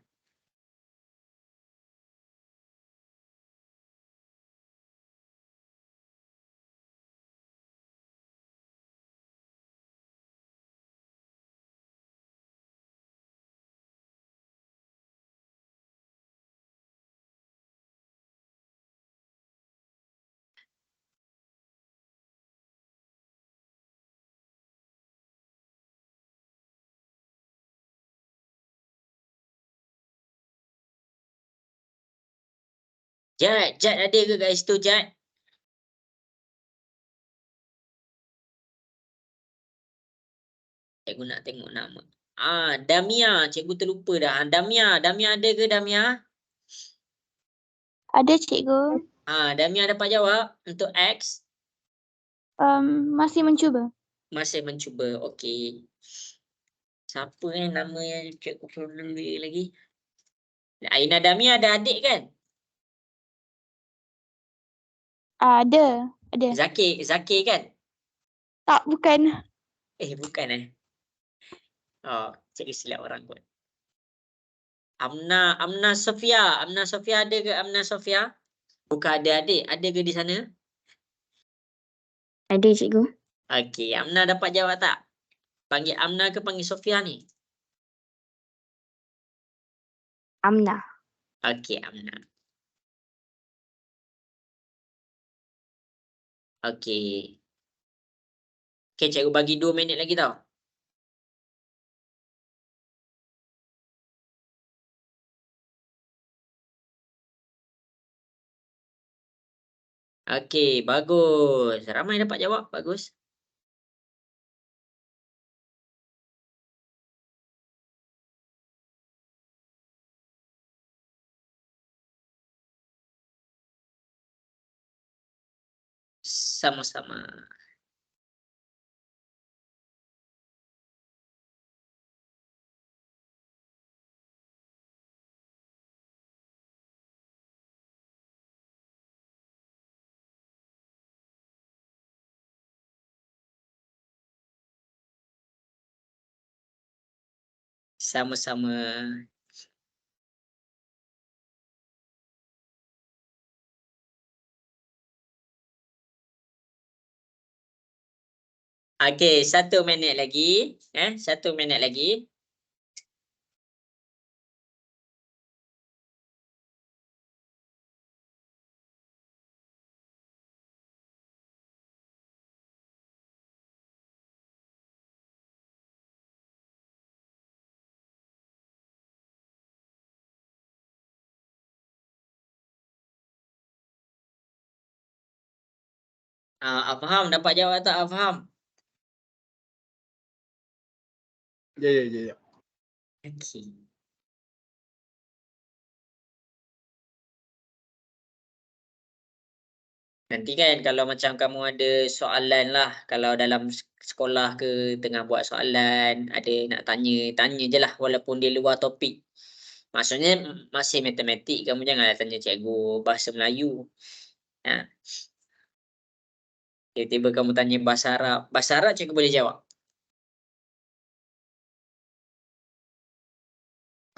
Jad ada ke kat situ, Jad? Cikgu nak tengok nama. Damia, cikgu terlupa dah. Damia ada ke Damia? Ada cikgu. Damia dapat jawab untuk X? Masih mencuba. Masih mencuba. Okey. Siapa nama yang cikgu belum lagi? Aina Damia ada adik kan? Ada. Zakir kan? Tak, bukan. Bukan cikgu silap orang kot. Amna Sofia ada ke Amna Sofia? Bukan ada adik, ada ke di sana? Ada cikgu. Okey, Amna dapat jawab tak? Panggil Amna ke panggil Sofia ni? Amna. Okey, Amna. Okey. Okey, cikgu bagi 2 minit lagi tau. Okey, bagus. Ramai dapat jawab, bagus. Sama-sama. Sama-sama. Okey, 1 minit lagi. 1 minit lagi. Afham dapat jawab tak, Afham? Ya. Okey. Nanti kan kalau macam kamu ada soalan lah, kalau dalam sekolah ke tengah buat soalan, ada nak tanya je lah walaupun dia luar topik. Maksudnya masih matematik, kamu janganlah tanya cikgu bahasa Melayu. Ha. Tiba-tiba kamu tanya bahasa Arab. Bahasa Arab cikgu boleh jawab.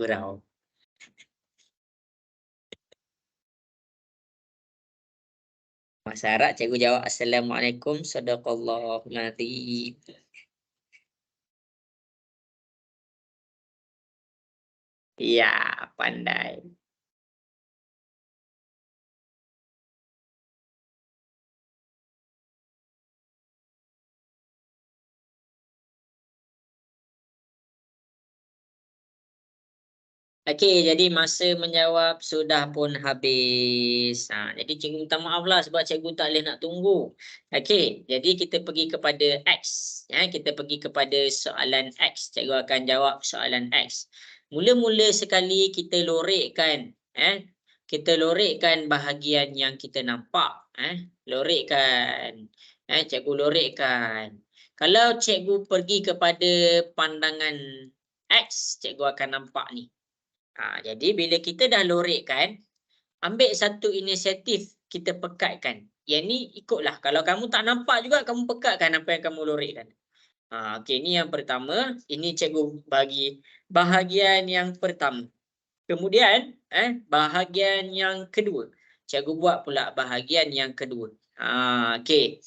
Gurau. Bahasa Arab cikgu jawab Assalamualaikum sadaqallahu nazim. Iya, pandai. Okey, jadi masa menjawab sudah pun habis. Jadi cikgu minta maaf lah sebab cikgu tak boleh nak tunggu. Okey, jadi kita pergi kepada X. Kita pergi kepada soalan X. Cikgu akan jawab soalan X. Mula-mula sekali kita lorekkan. Kita lorekkan bahagian yang kita nampak. Lorekkan. Cikgu lorekkan. Kalau cikgu pergi kepada pandangan X, cikgu akan nampak ni. Jadi bila kita dah lorekkan, ambil satu inisiatif kita pekatkan. Yang ni ikutlah. Kalau kamu tak nampak juga, kamu pekatkan apa yang kamu lorekkan. Okey, ni yang pertama. Ini cikgu bagi bahagian yang pertama. Kemudian, bahagian yang kedua. Cikgu buat pula bahagian yang kedua. Okey.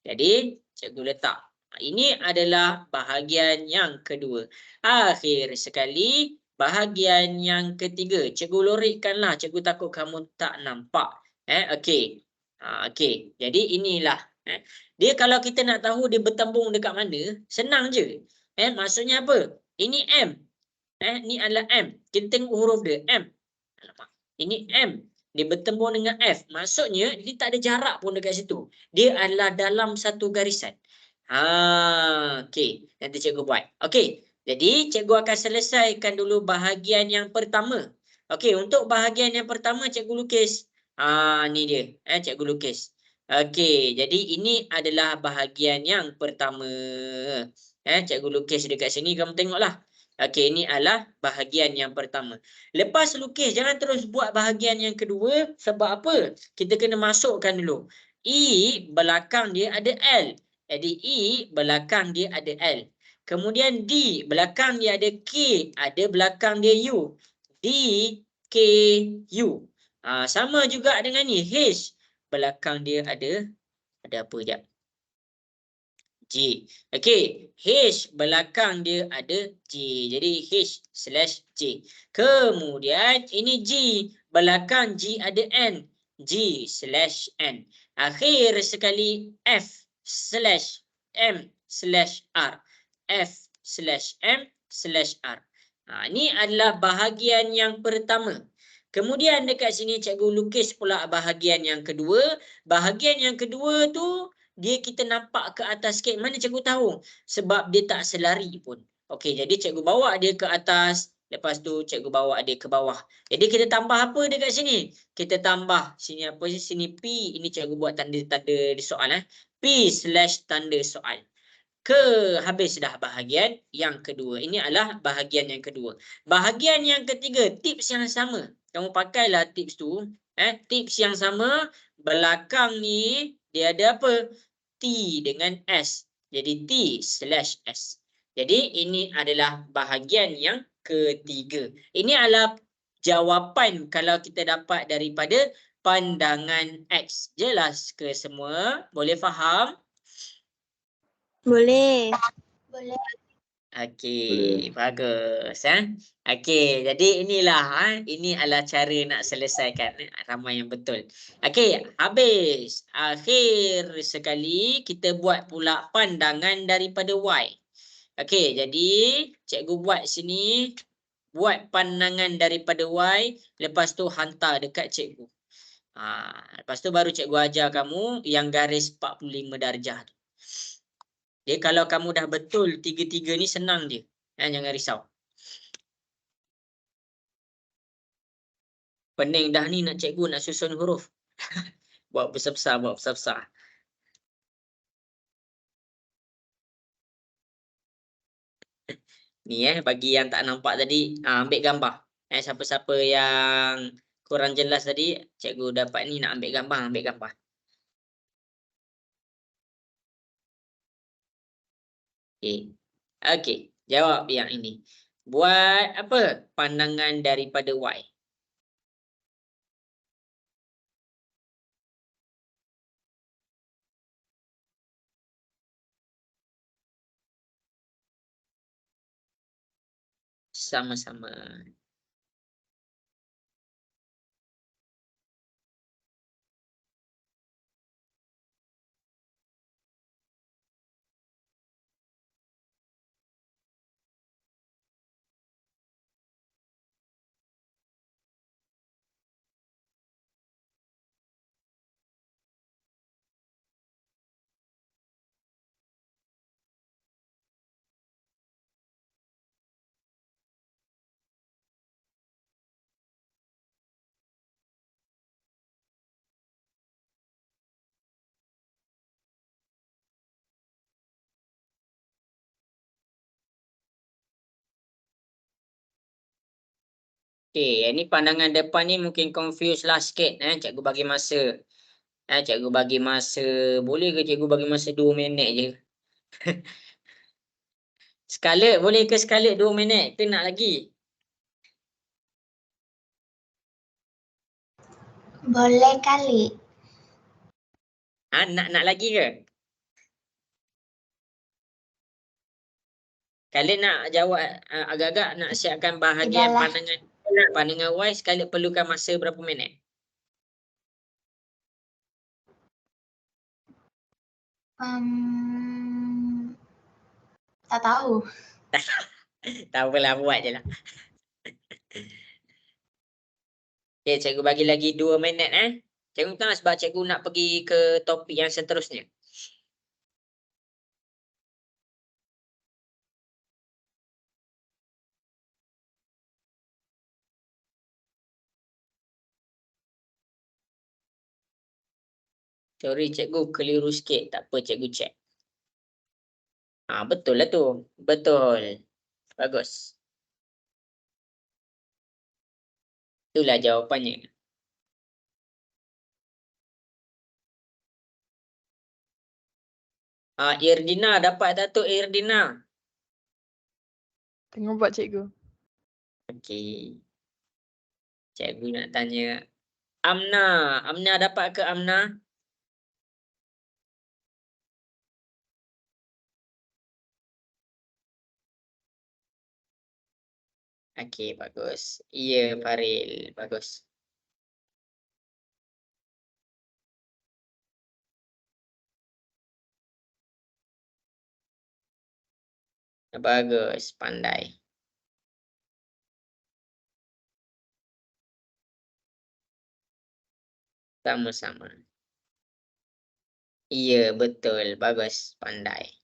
Jadi, cikgu letak. Ini adalah bahagian yang kedua. Akhir sekali, bahagian yang ketiga. Cikgu lorekkanlah. Cikgu takut kamu tak nampak. Okey. Okey. Jadi inilah. Dia kalau kita nak tahu dia bertembung dekat mana, senang je. Maksudnya apa? Ini M. Ni adalah M. Kita tengok huruf dia. M. Ini M. Dia bertembung dengan F. Maksudnya dia tak ada jarak pun dekat situ. Dia adalah dalam satu garisan. Okey. Nanti cikgu buat. Okey. Jadi, cikgu akan selesaikan dulu bahagian yang pertama. Okey, untuk bahagian yang pertama, cikgu lukis. Ni dia. Cikgu lukis. Okey, jadi ini adalah bahagian yang pertama. Cikgu lukis dekat sini, kamu tengoklah. Okey, ini adalah bahagian yang pertama. Lepas lukis, jangan terus buat bahagian yang kedua. Sebab apa? Kita kena masukkan dulu. E, belakang dia ada L. Jadi, E, belakang dia ada L. Kemudian D, belakang dia ada K, ada belakang dia U. D, K, U. Sama juga dengan ni. H, belakang dia ada apa sekejap? J. Okey. H, belakang dia ada J. Jadi H/J. Kemudian ini G, belakang G ada N. G/N. Akhir sekali F/M/R. F/M/R. Ini adalah bahagian yang pertama. Kemudian dekat sini cikgu lukis pula bahagian yang kedua. Bahagian yang kedua tu dia kita nampak ke atas sikit. Mana cikgu tahu? Sebab dia tak selari pun. Okey, jadi cikgu bawa dia ke atas. Lepas tu cikgu bawa dia ke bawah. Jadi kita tambah apa dekat sini? Kita tambah sini apa? Sini P. Ini cikgu buat tanda-tanda di soal. P/tanda soal. Habis dah bahagian yang kedua. Ini adalah bahagian yang kedua. Bahagian yang ketiga, tips yang sama. Kamu pakailah tips tu. Tips yang sama, belakang ni dia ada apa? T dengan S. Jadi T/S. Jadi ini adalah bahagian yang ketiga. Ini adalah jawapan kalau kita dapat daripada pandangan X. Jelas ke semua? Boleh faham? Boleh. Okey, bagus. Okey, jadi inilah ini adalah cara nak selesaikan. Ramai yang betul. Okey, habis. Akhir sekali kita buat pula pandangan daripada Y. Okey, jadi cikgu buat sini. Buat pandangan daripada Y. Lepas tu hantar dekat cikgu. Lepas tu baru cikgu ajar kamu yang garis 45 darjah tu. Dia kalau kamu dah betul tiga-tiga ni senang je. Jangan risau. Pening dah ni nak cikgu nak susun huruf. Buat besar-besar. Ni bagi yang tak nampak tadi, ambil gambar. Siapa-siapa yang kurang jelas tadi, cikgu dapat ni nak ambil gambar. Okey. Okey, jawab yang ini. Buat apa pandangan daripada Y? Sama-sama. Okey, ini pandangan depan ni mungkin confuse lah sikit. Cikgu bagi masa. Cikgu bagi masa. Boleh ke cikgu bagi masa 2 minit je? Sekali, boleh ke sekali 2 minit? Kita nak lagi? Boleh kali. Nak lagi ke? Kalian nak jawab agak-agak nak siapkan bahagian Tidaklah. pandangan Y, sekali perlukan masa berapa minit? Tak tahu. Tak apalah, buat je lah. Okay, cikgu bagi lagi 2 minit. Cikgu minta sebab cikgu nak pergi ke topik yang seterusnya. Sorry cikgu, keliru sikit. Tak apa, cikgu cek. Betul lah tu. Betul. Bagus. Itulah jawapannya. Irdina, dapat tak tu Irdina? Tengok buat cikgu. Okey. Cikgu nak tanya. Amna. Amna dapat ke Amna? Okey, bagus. Ya, Faril. Bagus. Bagus, pandai. Sama-sama. Iya, betul. Bagus, pandai.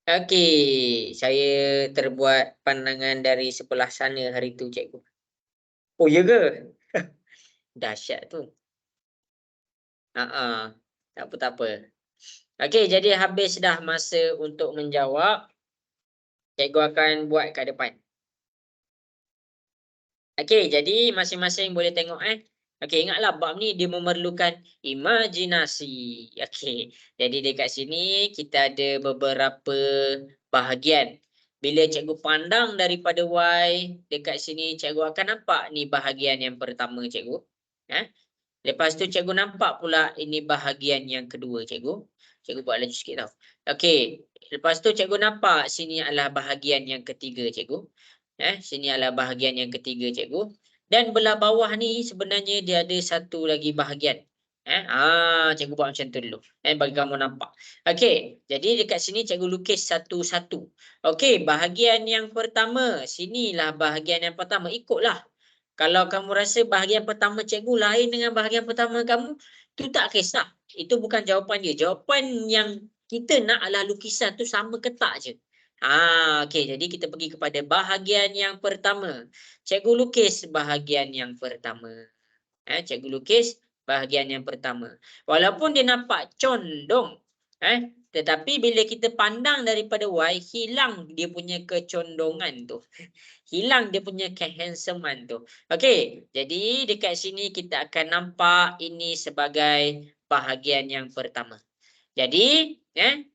Okey, saya terbuat pandangan dari sebelah sana hari tu, cikgu. Oh, ya ke? Dahsyat tu. Tak apa, tak apa. Okey, jadi habis dah masa untuk menjawab. Cikgu akan buat kat depan. Okey, jadi masing-masing boleh tengok Okey, ingatlah bab ni dia memerlukan imajinasi. Okey, jadi dekat sini kita ada beberapa bahagian. Bila cikgu pandang daripada Y, dekat sini cikgu akan nampak ni bahagian yang pertama, cikgu. Lepas tu cikgu nampak pula ini bahagian yang kedua, cikgu. Cikgu buat laju sikit tau. Okey, lepas tu cikgu nampak sini adalah bahagian yang ketiga, cikgu. Sini adalah bahagian yang ketiga, cikgu. Dan belah bawah ni sebenarnya dia ada satu lagi bahagian. Cikgu buat macam tu dulu. Bagi kamu nampak. Okey, jadi dekat sini cikgu lukis satu-satu. Okey, bahagian yang pertama. Sinilah bahagian yang pertama. Ikutlah. Kalau kamu rasa bahagian pertama cikgu lain dengan bahagian pertama kamu, tu tak kisah. Itu bukan jawapan dia. Jawapan yang kita nak adalah lukisan tu sama ke tak je. Okey, jadi kita pergi kepada bahagian yang pertama. Cikgu lukis bahagian yang pertama. Cikgu lukis bahagian yang pertama. Walaupun dia nampak condong, tetapi bila kita pandang daripada Y, hilang dia punya kecondongan tu. Hilang dia punya kehandsomean tu. Okey, jadi dekat sini kita akan nampak ini sebagai bahagian yang pertama. Jadi,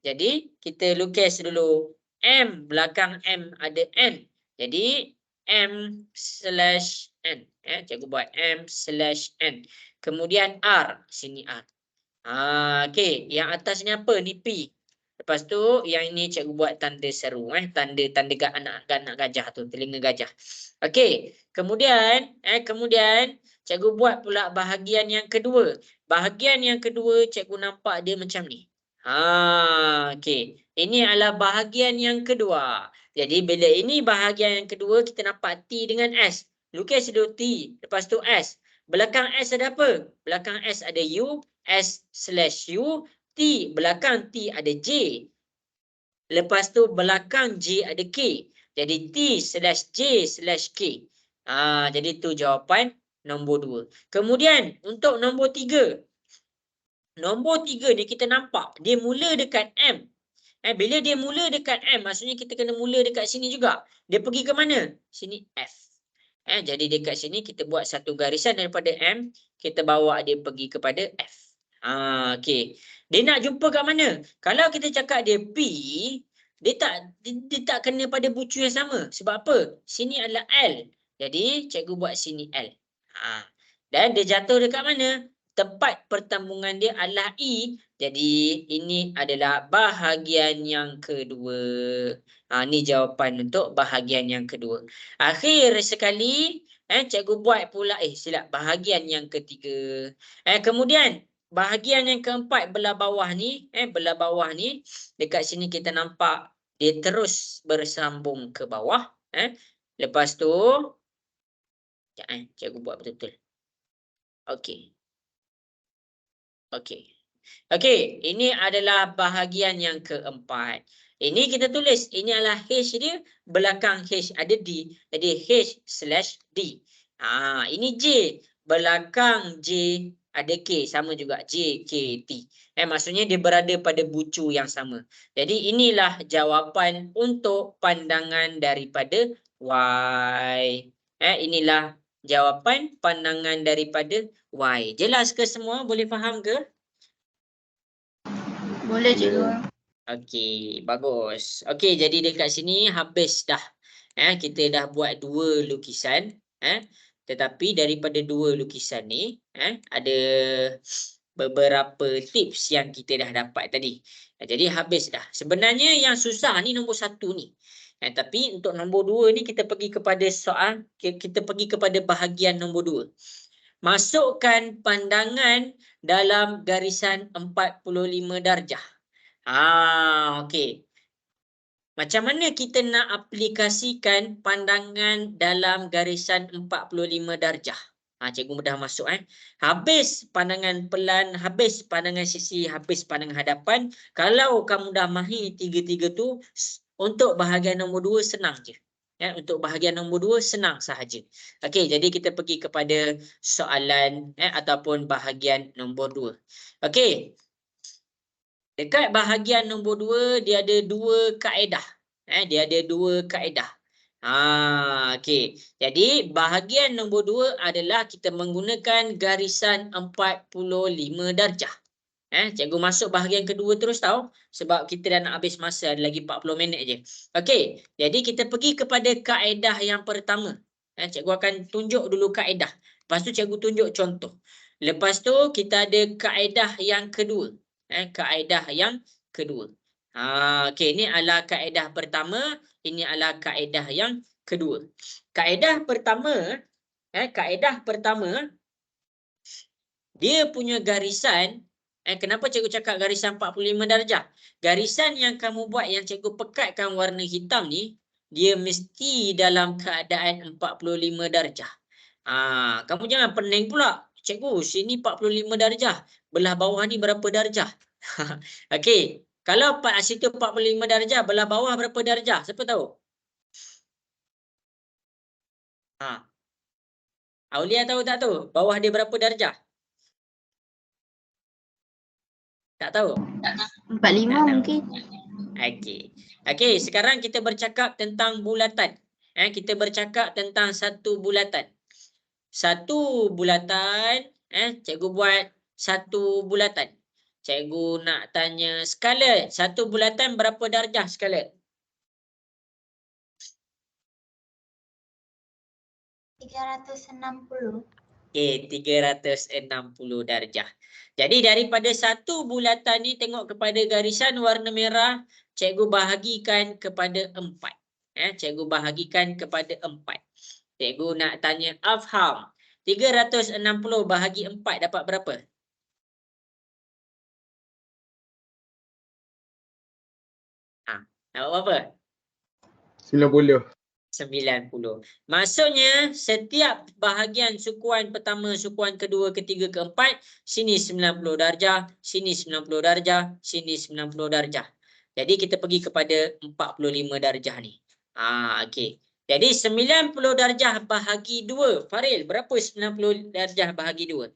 jadi kita lukis dulu M, belakang M ada N. Jadi M/N. Cikgu buat M/N. Kemudian R, sini R. Okey, yang atas ni apa? Ni P. Lepas tu yang ini cikgu buat tanda seru, tanda anak gajah tu, telinga gajah. Okey, kemudian cikgu buat pula bahagian yang kedua. Bahagian yang kedua cikgu nampak dia macam ni. Okey, ini adalah bahagian yang kedua. Jadi bila ini bahagian yang kedua, kita nampak T dengan S. Lukis dulu T, lepas tu S. Belakang S ada apa? Belakang S ada U, S/U, T. Belakang T ada J. Lepas tu belakang J ada K. Jadi T/J/K. Jadi tu jawapan nombor 2. Kemudian untuk nombor 3. Nombor 3 ni kita nampak dia mula dekat M. Bila dia mula dekat M, maksudnya kita kena mula dekat sini juga. Dia pergi ke mana? Sini F. Jadi dekat sini kita buat satu garisan daripada M, kita bawa dia pergi kepada F. Okey. Dia nak jumpa kat mana? Kalau kita cakap dia P, dia tak kena pada bucu yang sama. Sebab apa? Sini adalah L. Jadi cikgu buat sini L. Dan dia jatuh dekat mana? Tempat pertembungan dia adalah E. Jadi ini adalah bahagian yang kedua. Ni jawapan untuk bahagian yang kedua. Akhir sekali, cikgu buat pula, bahagian yang ketiga. Kemudian, bahagian yang keempat belah bawah ni, dekat sini kita nampak dia terus bersambung ke bawah. Lepas tu, cikgu buat betul-betul. Okey, ini adalah bahagian yang keempat. Ini kita tulis, ini adalah H dia, belakang H ada D. Jadi H/D. Ini J, belakang J ada K, sama juga JKT. Maksudnya dia berada pada bucu yang sama. Jadi inilah jawapan untuk pandangan daripada Y. Inilah jawapan pandangan daripada Y. Jelas ke semua? Boleh faham ke? Boleh cikgu. Okey, bagus. Okey, jadi dekat sini habis dah. Kita dah buat 2 lukisan. Tetapi daripada 2 lukisan ni, ada beberapa tips yang kita dah dapat tadi. Jadi habis dah. Sebenarnya yang susah ni nombor 1 ni. Tapi untuk nombor 2 ni kita pergi kepada soal, kita pergi kepada bahagian nombor 2. Masukkan pandangan dalam garisan 45 darjah. Okey. Macam mana kita nak aplikasikan pandangan dalam garisan 45 darjah? Cikgu dah masuk. Habis pandangan pelan, habis pandangan sisi, habis pandangan hadapan. Kalau kamu dah mahir 3-3 tu, untuk bahagian nombor 2 senang je. Untuk bahagian nombor 2 senang sahaja. Okey, jadi kita pergi kepada soalan ataupun bahagian nombor 2. Okey. Dekat bahagian nombor 2 dia ada 2 kaedah. Dia ada 2 kaedah. Okey. Jadi bahagian nombor 2 adalah kita menggunakan garisan 45 darjah. Cikgu masuk bahagian kedua terus tahu, sebab kita dah nak habis masa, ada lagi 40 minit je. Okey, jadi kita pergi kepada kaedah yang pertama. Cikgu akan tunjuk dulu kaedah. Lepas tu cikgu tunjuk contoh. Lepas tu kita ada kaedah yang kedua. Kaedah yang kedua. Okey, ini adalah kaedah pertama, ini adalah kaedah yang kedua. Kaedah pertama, dia punya garisan, kenapa cikgu cakap garisan 45 darjah? Garisan yang kamu buat, yang cikgu pekatkan warna hitam ni, dia mesti dalam keadaan 45 darjah. Kamu jangan pening pula. Cikgu, sini 45 darjah. Belah bawah ni berapa darjah? Okey. Kalau situ 45 darjah, belah bawah berapa darjah? Siapa tahu? Aulia tahu tak tu? Bawah dia berapa darjah? Tak tahu? 45 Tak tahu. mungkin. Okey. Okey, sekarang kita bercakap tentang bulatan. Kita bercakap tentang satu bulatan. Satu bulatan, cikgu buat satu bulatan. Cikgu nak tanya Scarlett, satu bulatan berapa darjah Scarlett? 360. Okey, 360 darjah. Jadi daripada satu bulatan ni tengok kepada garisan warna merah, cikgu bahagikan kepada 4. Cikgu bahagikan kepada 4. Cikgu nak tanya Afham, 360 bahagi 4 dapat berapa? Dapat berapa? 90. 90. Maksudnya setiap bahagian sukuan pertama, sukuan kedua, ketiga, keempat, sini 90 darjah, sini 90 darjah, sini 90 darjah. Jadi kita pergi kepada 45 darjah ni. Okey. Jadi 90 darjah bahagi 2. Faril, berapa 90 darjah bahagi 2?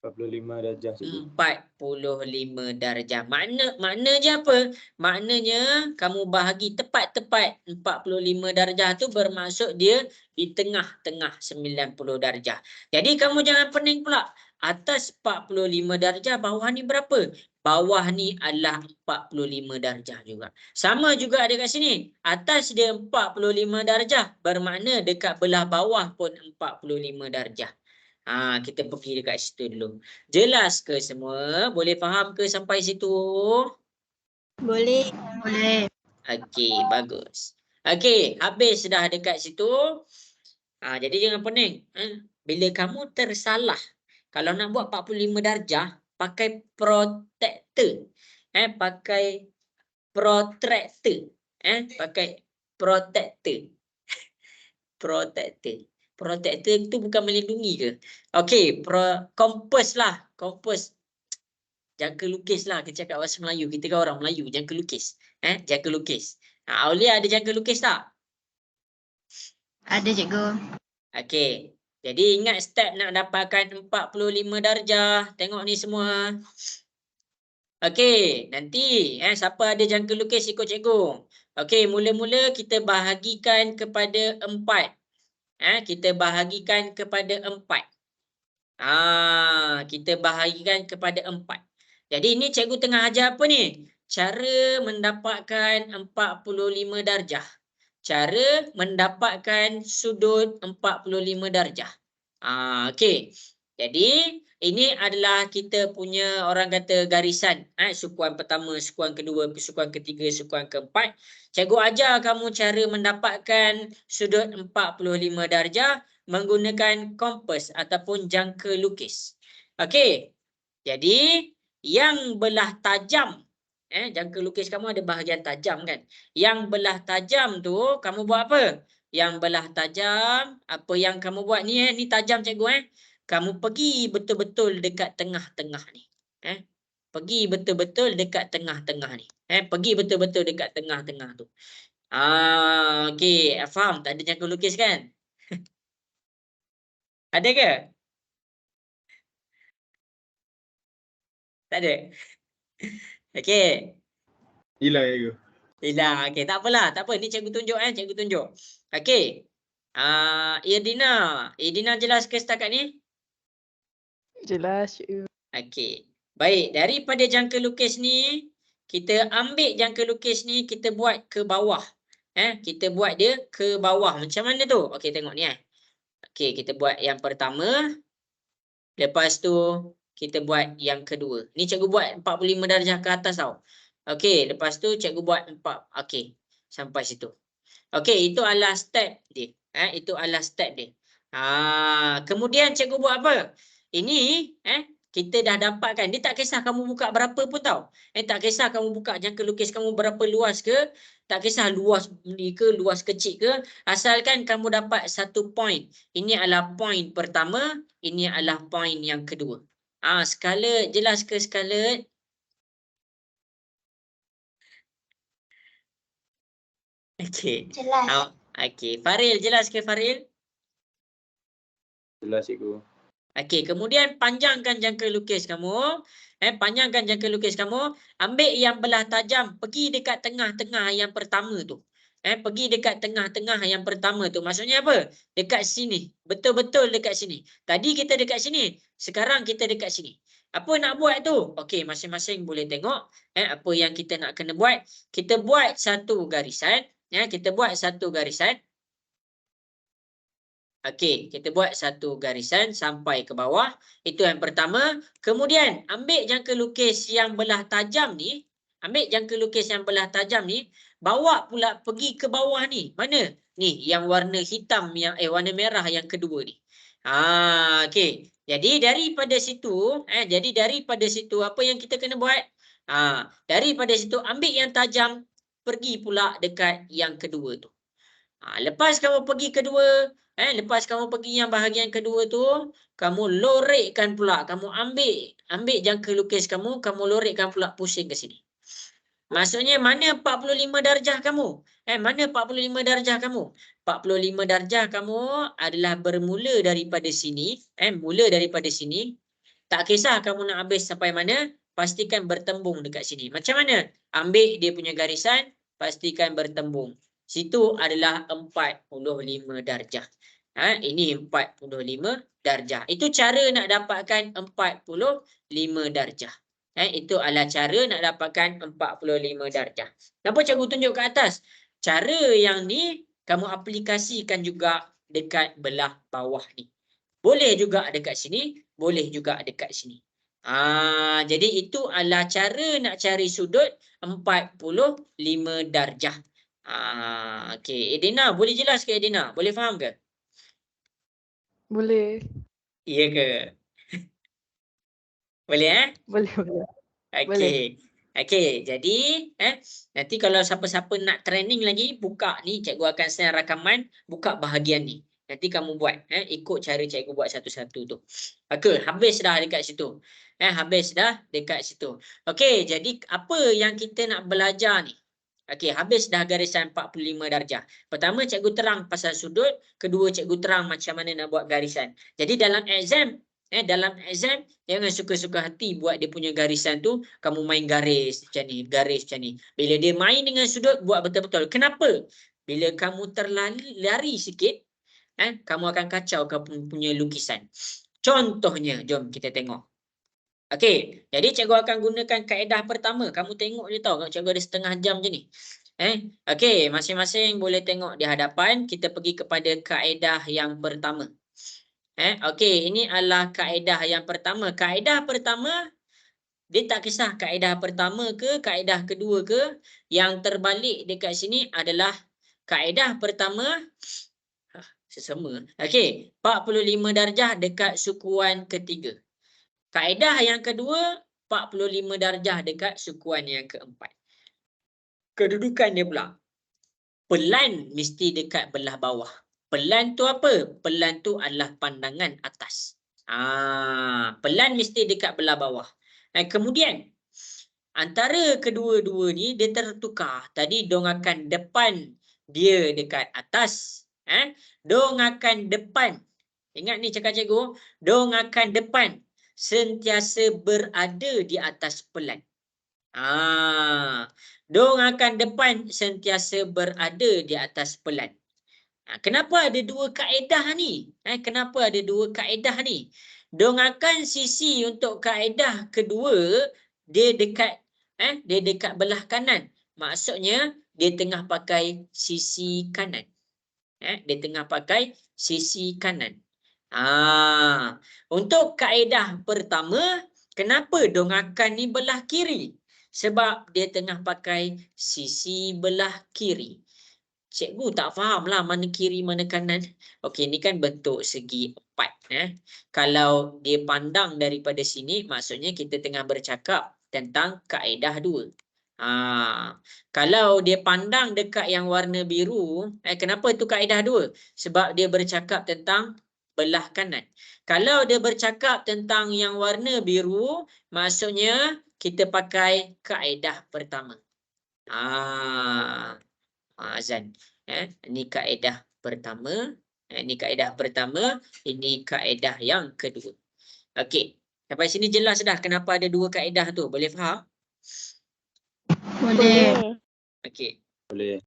45 darjah cikgu. 45 darjah. Maknanya apa? Maknanya kamu bahagi tepat-tepat 45 darjah tu bermaksud dia di tengah-tengah 90 darjah. Jadi kamu jangan pening pula. Atas 45 darjah, bawah ni berapa? Bawah ni adalah 45 darjah juga. Sama juga ada kat sini. Atas dia 45 darjah, bermakna dekat belah bawah pun 45 darjah. Kita pergi dekat situ dulu. Jelas ke semua? Boleh faham ke sampai situ? Boleh. Boleh. Okey, bagus. Okey, habis dah dekat situ. Jadi jangan pening. Bila kamu tersalah, kalau nak buat 45 darjah, pakai protector. Pakai protractor. Pakai protector. Protector. Protector tu bukan melindungi ke? Okey, kompas lah. Kompas. Jangka lukis lah. Kita cakap bahasa Melayu. Kita kan orang Melayu. Jangka lukis. Jangka lukis. Aulia ada jangka lukis tak? Ada cikgu. Okey. Jadi ingat step nak dapatkan 45 darjah. Tengok ni semua. Okey. Nanti siapa ada jangka lukis ikut cikgu. Okey. Mula-mula kita bahagikan kepada 4. Kita bahagikan kepada 4. Kita bahagikan kepada 4. Jadi ini cikgu tengah ajar apa ni? Cara mendapatkan 45 darjah. Cara mendapatkan sudut 45 darjah. Okey. Jadi ini adalah kita punya orang kata garisan. Sukuan pertama, sukuan kedua, sukuan ketiga, sukuan keempat. Cikgu ajar kamu cara mendapatkan sudut 45 darjah menggunakan kompas ataupun jangka lukis. Okey. Jadi yang belah tajam, jangka lukis kamu ada bahagian tajam kan? Yang belah tajam tu kamu buat apa? Yang belah tajam, apa yang kamu buat ni ni tajam cikgu Kamu pergi betul-betul dekat tengah-tengah ni. Pergi betul-betul dekat tengah-tengah ni. Pergi betul-betul dekat tengah-tengah tu. Okey, faham? Tak ada jangka lukis kan? Ada ke? Tak ada. Okey. Hilang cikgu. Hilang. Okey, tak apalah. Tak apa. Ni cikgu tunjuk cikgu tunjuk. Okey. Irdina. Irdina jelas ke setakat ni? Jelas cikgu. Okey. Baik, daripada jangka lukis ni, kita ambil jangka lukis ni, kita buat ke bawah. Kita buat dia ke bawah. Macam mana tu? Okey, tengok ni Okey, kita buat yang pertama. Lepas tu, kita buat yang kedua. Ni cikgu buat 45 darjah ke atas tau. Okey, lepas tu cikgu buat 4. Okey, sampai situ. Okey, itu adalah step dia. Itu adalah step dia. Kemudian cikgu buat apa? Ini kita dah dapatkan. Dia tak kisah kamu buka berapa pun tau. Tak kisah kamu buka jangka lukis kamu berapa luas ke. Tak kisah luas ni ke, luas kecil ke. Asalkan kamu dapat satu poin. Ini adalah poin pertama. Ini adalah poin yang kedua. Skala, jelas ke skala? Okey. Jelas. Okey. Faril, jelas ke Faril? Jelas cikgu. Okey, kemudian panjangkan jangka lukis kamu. Panjangkan jangka lukis kamu. Ambil yang belah tajam. Pergi dekat tengah-tengah yang pertama tu. Pergi dekat tengah-tengah yang pertama tu. Maksudnya apa? Dekat sini. Betul-betul dekat sini. Tadi kita dekat sini. Sekarang kita dekat sini. Apa nak buat tu? Okey, masing-masing boleh tengok. Apa yang kita nak kena buat. Kita buat satu garisan. Kita buat satu garisan. Okey, kita buat satu garisan sampai ke bawah. Itu yang pertama. Kemudian, ambil jangka lukis yang belah tajam ni. Ambil jangka lukis yang belah tajam ni. Bawa pula pergi ke bawah ni. Mana? Ni, yang warna hitam, yang warna merah yang kedua ni. Okey. Jadi, daripada situ, apa yang kita kena buat? Daripada situ, ambil yang tajam. Pergi pula dekat yang kedua tu. Lepas kamu pergi kedua, lepas kamu pergi yang bahagian kedua tu, kamu lorekkan pula, kamu ambil jangka lukis kamu lorekkan pula pusing ke sini. Maksudnya mana 45 darjah kamu? Mana 45 darjah kamu? 45 darjah kamu adalah bermula daripada sini, mula daripada sini. Tak kisah kamu nak habis sampai mana, pastikan bertembung dekat sini. Macam mana? Ambil dia punya garisan, pastikan bertembung. Situ adalah 45 darjah. Ini 45 darjah. Itu cara nak dapatkan 45 darjah. Itu adalah cara nak dapatkan 45 darjah. Kenapa cikgu tunjuk ke atas? Cara yang ni kamu aplikasikan juga dekat belah bawah ni. Boleh juga dekat sini, boleh juga dekat sini. Jadi itu adalah cara nak cari sudut 45 darjah. Okey, Edina, boleh jelas ke Edina? Boleh faham ke? Boleh. Ya ke? Boleh Boleh, boleh. Okey. Okey, jadi nanti kalau siapa-siapa nak training lagi, buka ni, cikgu akan send rakaman, buka bahagian ni. Nanti kamu buat, ikut cara cikgu buat satu-satu tu. Okey, habis dah dekat situ. Habis dah dekat situ. Okey, jadi apa yang kita nak belajar ni? Okey, habis dah garisan 45 darjah. Pertama, cikgu terang pasal sudut. Kedua, cikgu terang macam mana nak buat garisan. Jadi dalam exam, jangan suka-suka hati buat dia punya garisan tu. Kamu main garis macam ni, garis macam ni. Bila dia main dengan sudut, buat betul-betul. Kenapa? Bila kamu terlari sikit, kamu akan kacau kamu punya lukisan. Contohnya, jom kita tengok. Okey, jadi cikgu akan gunakan kaedah pertama. Kamu tengok je tau, cikgu ada setengah jam je ni. Okey, masing-masing boleh tengok di hadapan. Kita pergi kepada kaedah yang pertama. Okey, ini adalah kaedah yang pertama. Kaedah pertama, dia tak kisah kaedah pertama ke, kaedah kedua ke. Yang terbalik dekat sini adalah kaedah pertama, sesama. Okey, 45 darjah dekat sukuan ketiga. Kaedah yang kedua, 45 darjah dekat sukuan yang keempat. Kedudukan dia pula. Pelan mesti dekat belah bawah. Pelan tu apa? Pelan tu adalah pandangan atas. Pelan mesti dekat belah bawah. Kemudian, antara kedua-dua ni dia tertukar. Tadi dong akan depan dia dekat atas. Dong akan depan. Ingat ni cakap cikgu. Dong akan depan. Sentiasa berada di atas pelan. Dong akan depan sentiasa berada di atas pelan. Kenapa ada dua kaedah ni? Kenapa ada dua kaedah ni? Dong akan sisi untuk kaedah kedua dia dekat belah kanan. Maksudnya dia tengah pakai sisi kanan. Dia tengah pakai sisi kanan. Untuk kaedah pertama, kenapa dong akan ni belah kiri? Sebab dia tengah pakai sisi belah kiri. Cikgu tak faham lah mana kiri mana kanan. Okey, ni kan bentuk segi 4. Kalau dia pandang daripada sini, maksudnya kita tengah bercakap tentang kaedah 2. Kalau dia pandang dekat yang warna biru, kenapa itu kaedah 2? Sebab dia bercakap tentang belah kanan. Kalau dia bercakap tentang yang warna biru, maksudnya kita pakai kaedah pertama. Azan. Ini kaedah pertama. Ini kaedah pertama. Ini kaedah yang kedua. Okey. Sampai sini jelas dah kenapa ada 2 kaedah tu. Boleh faham? Boleh. Okey. Boleh.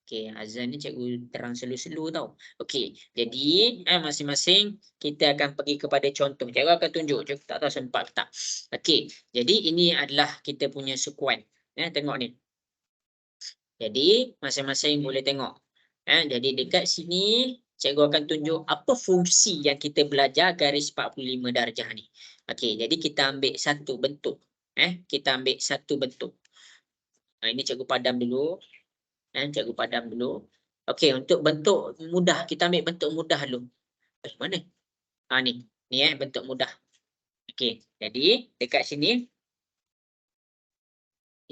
Okey, azan ni cikgu terang slow-slow tau. Okey, jadi masing-masing kita akan pergi kepada contoh. Cikgu akan tunjuk. Cikgu tak tahu sempat ke tak. Okey, jadi ini adalah kita punya sukuan. Tengok ni. Jadi masing-masing boleh tengok. Jadi dekat sini cikgu akan tunjuk apa fungsi yang kita belajar garis 45 darjah ni. Okey, jadi kita ambil satu bentuk. Kita ambil satu bentuk. Ini cikgu padam dulu. Cikgu padam dulu. Okey, untuk bentuk mudah kita ambil bentuk mudah dulu. Mana? Ni. Ni bentuk mudah. Okey, jadi dekat sini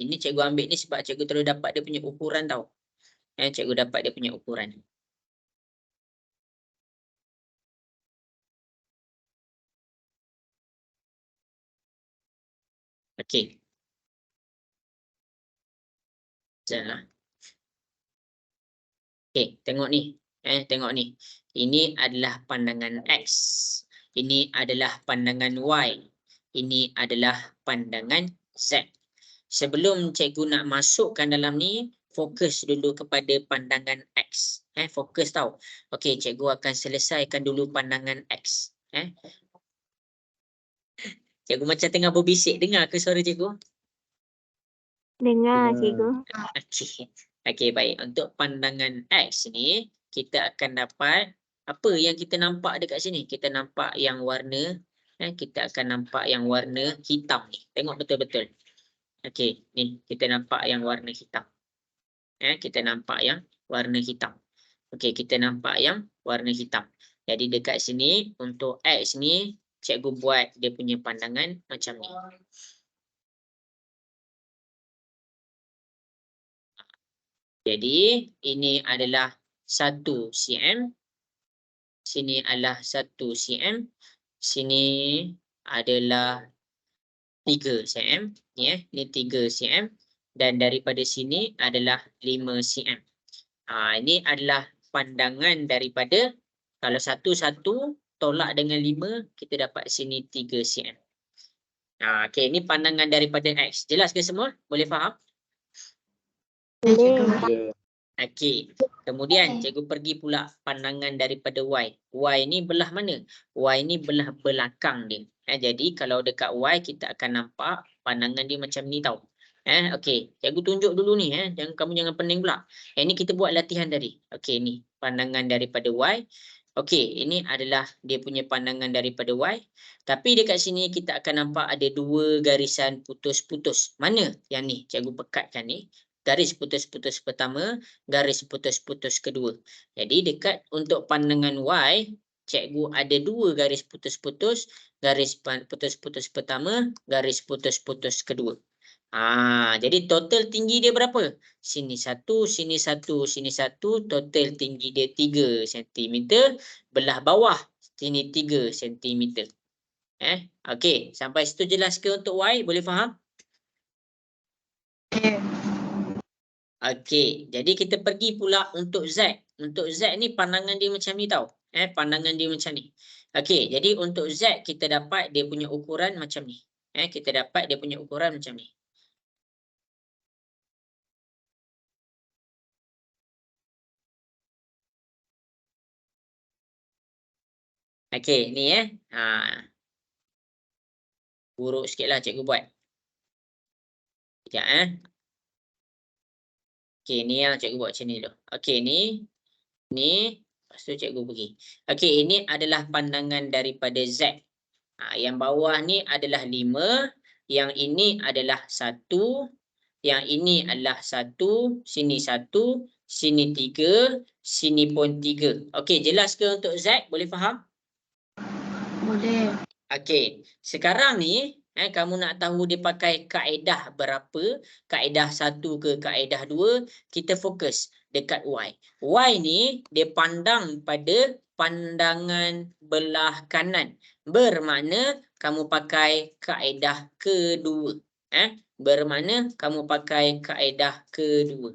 ini cikgu ambil ni sebab cikgu terus dapat dia punya ukuran tau. Cikgu dapat dia punya ukuran. Okey. Janganlah. Okey, tengok ni. Tengok ni. Ini adalah pandangan X. Ini adalah pandangan Y. Ini adalah pandangan Z. Sebelum cikgu nak masukkan dalam ni, fokus dulu kepada pandangan X. Fokus tau. Okey, cikgu akan selesaikan dulu pandangan X. Cikgu macam tengah berbisik. Dengar ke suara cikgu? Dengar, cikgu. Okey, baik. Untuk pandangan X ni, kita akan dapat apa yang kita nampak dekat sini. Kita nampak yang warna, kita akan nampak yang warna hitam ni. Tengok betul-betul. Okey, ni kita nampak yang warna hitam. Kita nampak yang warna hitam. Okey, kita nampak yang warna hitam. Jadi dekat sini, untuk X ni, cikgu buat dia punya pandangan macam ni. Jadi, ini adalah 1 cm. Sini adalah 1 cm. Sini adalah 3 cm. Ni 3 cm. Dan daripada sini adalah 5 cm. Ini adalah pandangan daripada, kalau 1 tolak dengan 5, kita dapat sini 3 cm. Okey, ini pandangan daripada X. Jelas ke semua? Boleh faham? Boleh. Okey. Kemudian cikgu pergi pula pandangan daripada Y. Y ni belah mana? Y ni belah belakang dia. Jadi kalau dekat Y kita akan nampak pandangan dia macam ni tau. Okey, cikgu tunjuk dulu ni. Jangan pening pula. Ini kita buat latihan tadi. Okey, ni pandangan daripada Y. Okey, ini adalah dia punya pandangan daripada Y. Tapi dekat sini kita akan nampak ada 2 garisan putus-putus. Mana yang ni? Cikgu pekatkan ni. Garis putus-putus pertama, garis putus-putus kedua. Jadi dekat untuk pandangan Y, cikgu ada 2 garis putus-putus, garis putus-putus pertama, garis putus-putus kedua. Jadi total tinggi dia berapa? Sini 1, sini 1, sini 1, total tinggi dia 3 cm, belah bawah sini 3 cm. Okey, sampai situ jelas ke untuk Y? Boleh faham? Okey, jadi kita pergi pula untuk Z. Untuk Z ni pandangan dia macam ni tau. Pandangan dia macam ni. Okey, jadi untuk Z kita dapat dia punya ukuran macam ni. Kita dapat dia punya ukuran macam ni. Okey, ni buruk sikitlah cikgu buat. Sekejap Okey, ni yang cikgu buat macam ni dulu. Okey, ni. Lepas tu cikgu pergi. Okey, ini adalah pandangan daripada Z. Yang bawah ni adalah 5. Yang ini adalah 1. Yang ini adalah 1. Sini 1. sini 3, sini pun 3. Okey, jelas ke untuk Z? Boleh faham? Boleh. Okey, sekarang ni kamu nak tahu dia pakai kaedah berapa, kaedah 1 ke kaedah 2, kita fokus dekat Y. Y ni dia pandang pada pandangan belah kanan. Bermakna kamu pakai kaedah kedua. Bermakna kamu pakai kaedah kedua.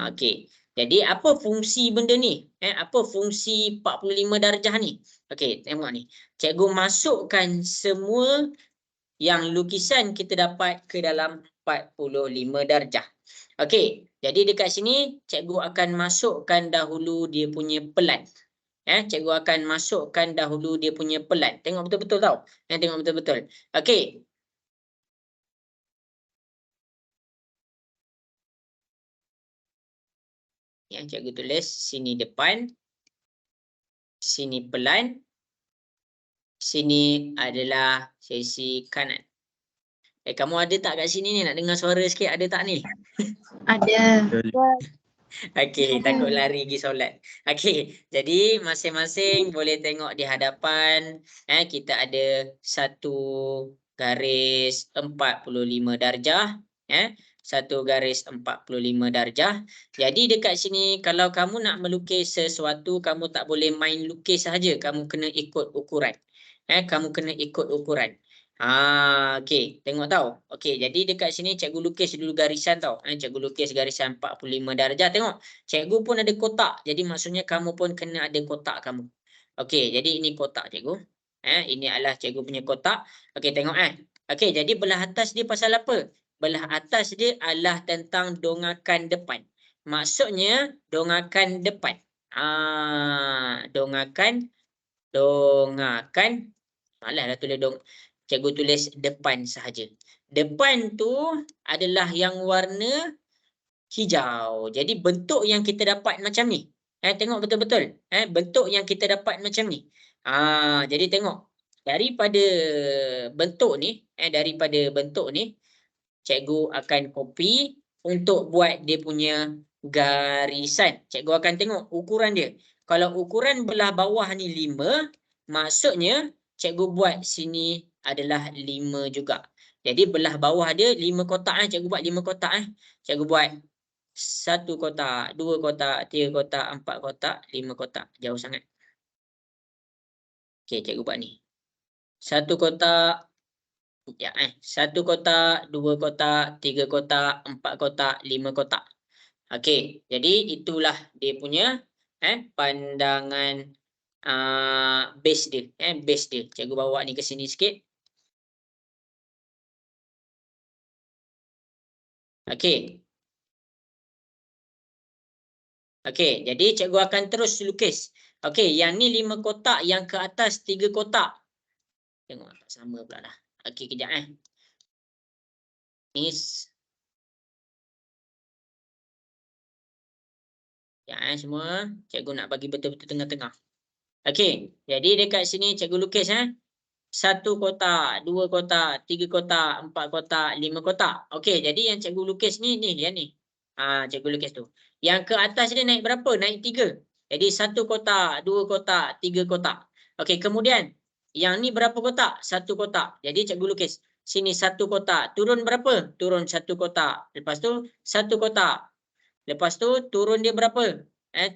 Okey. Jadi apa fungsi benda ni? Apa fungsi 45 darjah ni? Okey, tengok ni. Cikgu masukkan semua yang lukisan kita dapat ke dalam 45 darjah. Okey, jadi dekat sini cikgu akan masukkan dahulu dia punya pelan. Cikgu akan masukkan dahulu dia punya pelan. Tengok betul-betul tau. Tengok betul-betul. Okey. Yang cikgu tulis sini depan, sini pelan, sini adalah sesi kanan. Kamu ada tak kat sini ni? Nak dengar suara sikit, ada tak ni? Ada. Okey, takut lari pergi solat. Okey, jadi masing-masing boleh tengok di hadapan. Kita ada satu garis 45 darjah. Satu garis 45 darjah. Jadi dekat sini kalau kamu nak melukis sesuatu, kamu tak boleh main lukis sahaja. Kamu kena ikut ukuran. Kamu kena ikut ukuran. Okey, tengok tahu. Okey, jadi dekat sini cikgu lukis dulu garisan tau. Cikgu lukis garisan 45 darjah. Tengok, cikgu pun ada kotak. Jadi maksudnya kamu pun kena ada kotak kamu. Okey, jadi ini kotak cikgu. Ini adalah cikgu punya kotak. Okey, tengok Okey, jadi belah atas dia pasal apa? Belah atas dia adalah tentang dongakan depan. Maksudnya dongakan depan. Dongakan. Malah dah tulis cikgu tulis depan sahaja. Depan tu adalah yang warna hijau. Jadi bentuk yang kita dapat macam ni. Tengok betul-betul. Bentuk yang kita dapat macam ni. Jadi tengok. Daripada bentuk ni, cikgu akan copy untuk buat dia punya garisan. Cikgu akan tengok ukuran dia. Kalau ukuran belah bawah ni 5, maksudnya cikgu buat sini adalah 5 juga. Jadi belah bawah dia 5 kotak. Cikgu buat 5 kotak. Cikgu buat 1 kotak, 2 kotak, 3 kotak, 4 kotak, 5 kotak. Jauh sangat. Okey, cikgu buat ni. 1 kotak. 1 kotak, 2 kotak, 3 kotak, 4 kotak, 5 kotak. Okey, jadi itulah dia punya pandangan base dia. Base dia. Cikgu bawa ni ke sini sikit. Okey. Okey, jadi cikgu akan terus lukis. Okey, yang ni 5 kotak, yang ke atas 3 kotak. Tengok tak sama pula dah. Okey, kejap Ni semua cikgu nak bagi betul-betul tengah-tengah. Okey, jadi dekat sini cikgu lukis 1 kotak, 2 kotak, 3 kotak, 4 kotak, 5 kotak. Okey, jadi yang cikgu lukis ni yang ni. Cikgu lukis tu. Yang ke atas dia naik berapa? Naik 3. Jadi 1 kotak, 2 kotak, 3 kotak. Okey, kemudian yang ni berapa kotak? 1 kotak. Jadi cikgu lukis sini 1 kotak. Turun berapa? Turun 1 kotak. Lepas tu 1 kotak. Lepas tu turun dia berapa?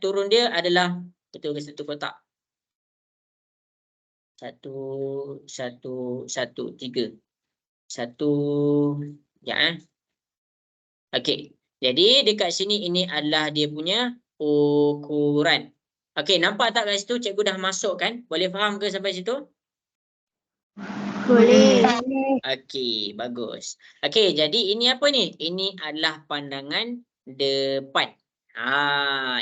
Turun dia adalah betul ke 1 kotak? 1, 1, 1, 3. 1. Okey. Jadi dekat sini ini adalah dia punya ukuran. Okey, nampak tak kat situ cikgu dah masukkan? Boleh faham ke sampai situ? Boleh. Okey, bagus. Okey, jadi ini apa ni? Ini adalah pandangan depan.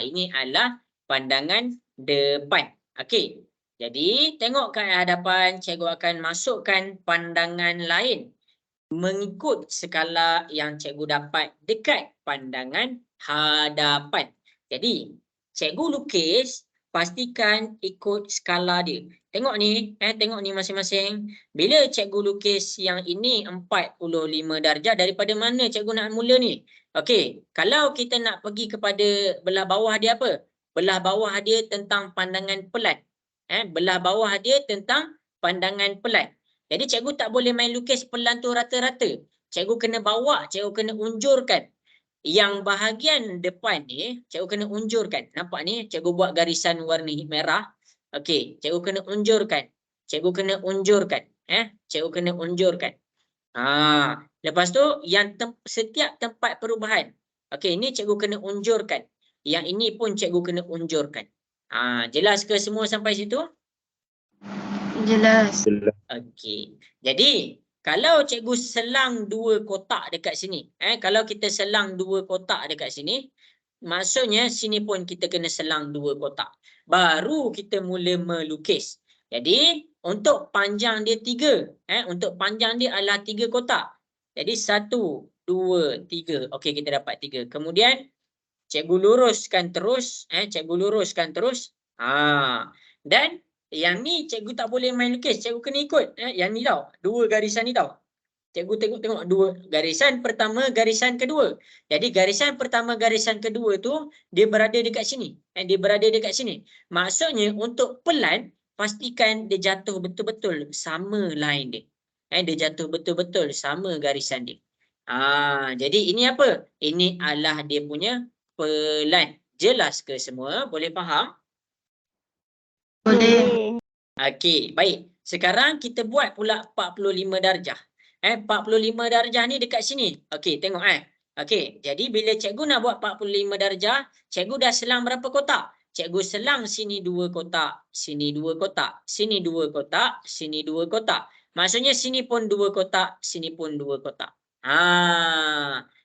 Ini adalah pandangan depan. Okey. Jadi, tengok kat hadapan, cikgu akan masukkan pandangan lain mengikut skala yang cikgu dapat dekat pandangan hadapan. Jadi, cikgu lukis pastikan ikut skala dia. Tengok ni, tengok ni masing-masing. Bila cikgu lukis yang ini 45 darjah, daripada mana cikgu nak mula ni? Okey, kalau kita nak pergi kepada belah bawah dia apa? Belah bawah dia tentang pandangan pelan. Belah bawah dia tentang pandangan pelan. Jadi cikgu tak boleh main lukis pelan tu rata-rata. Cikgu kena bawa, cikgu kena unjurkan. Yang bahagian depan ni, cikgu kena unjurkan. Nampak ni, cikgu buat garisan warna merah. Okey, cikgu kena unjurkan. Cikgu kena unjurkan. Cikgu kena unjurkan. Lepas tu, yang setiap tempat perubahan. Okey, ni cikgu kena unjurkan. Yang ini pun cikgu kena unjurkan. Jelas ke semua sampai situ? Jelas. Okey. Jadi, kalau cikgu selang 2 kotak dekat sini, kalau kita selang 2 kotak dekat sini, maksudnya sini pun kita kena selang 2 kotak. Baru kita mula melukis. Jadi, untuk panjang dia 3. Untuk panjang dia adalah 3 kotak. Jadi, 1, 2, 3. Okey, kita dapat 3. Kemudian, cikgu luruskan terus. Cikgu luruskan terus. Dan, yang ni cikgu tak boleh main lukis. Cikgu kena ikut. Yang ni tau. 2 garisan ni tau. Cikgu tengok 2 garisan pertama, garisan kedua. Jadi garisan pertama, garisan kedua tu dia berada dekat sini. Dia berada dekat sini. Maksudnya untuk pelan, pastikan dia jatuh betul-betul sama line dia. Dia jatuh betul-betul sama garisan dia. Jadi ini apa? Ini adalah dia punya pelan. Jelas ke semua? Boleh faham? Boleh. Okey, baik. Sekarang kita buat pula 45 darjah. 45 darjah ni dekat sini. Okey, tengok Okey, jadi bila cikgu nak buat 45 darjah, cikgu dah selang berapa kotak? Cikgu selang sini 2 kotak, sini 2 kotak, sini 2 kotak, sini 2 kotak. Maksudnya sini pun 2 kotak, sini pun 2 kotak.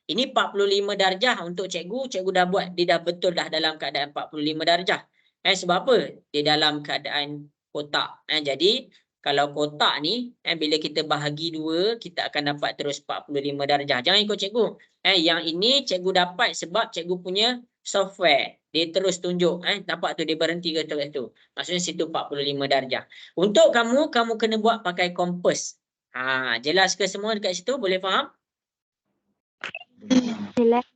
Ini 45 darjah untuk cikgu. Cikgu dah buat, dia dah betul dah dalam keadaan 45 darjah. Sebab apa? Dia dalam keadaan kotak. Jadi kalau kotak ni bila kita bahagi 2, kita akan dapat terus 45 darjah. Jangan ikut cikgu. Yang ini cikgu dapat sebab cikgu punya software. Dia terus tunjuk. Nampak tu dia berhenti ke tu. Maksudnya situ 45 darjah. Untuk kamu kena buat pakai kompas. Jelas ke semua dekat situ? Boleh faham? Jelas.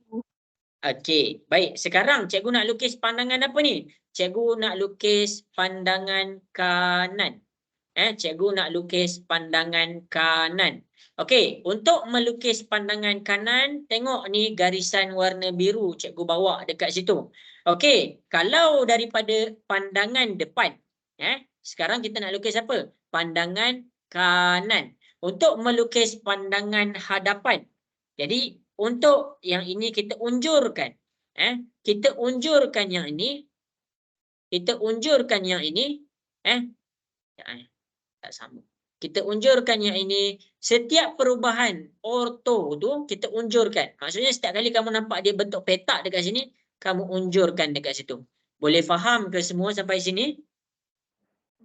Okey, baik. Sekarang cikgu nak lukis pandangan apa ni? Cikgu nak lukis pandangan kanan. Cikgu nak lukis pandangan kanan. Okey, untuk melukis pandangan kanan, tengok ni garisan warna biru cikgu bawa dekat situ. Okey, kalau daripada pandangan depan, sekarang kita nak lukis apa? Pandangan kanan. Untuk melukis pandangan hadapan. Jadi, untuk yang ini kita unjurkan. Kita unjurkan yang ini. Kita unjurkan yang ini. Tak sama. Kita unjurkan yang ini. Setiap perubahan orto tu kita unjurkan. Maksudnya setiap kali kamu nampak dia bentuk petak dekat sini, kamu unjurkan dekat situ. Boleh faham ke semua sampai sini?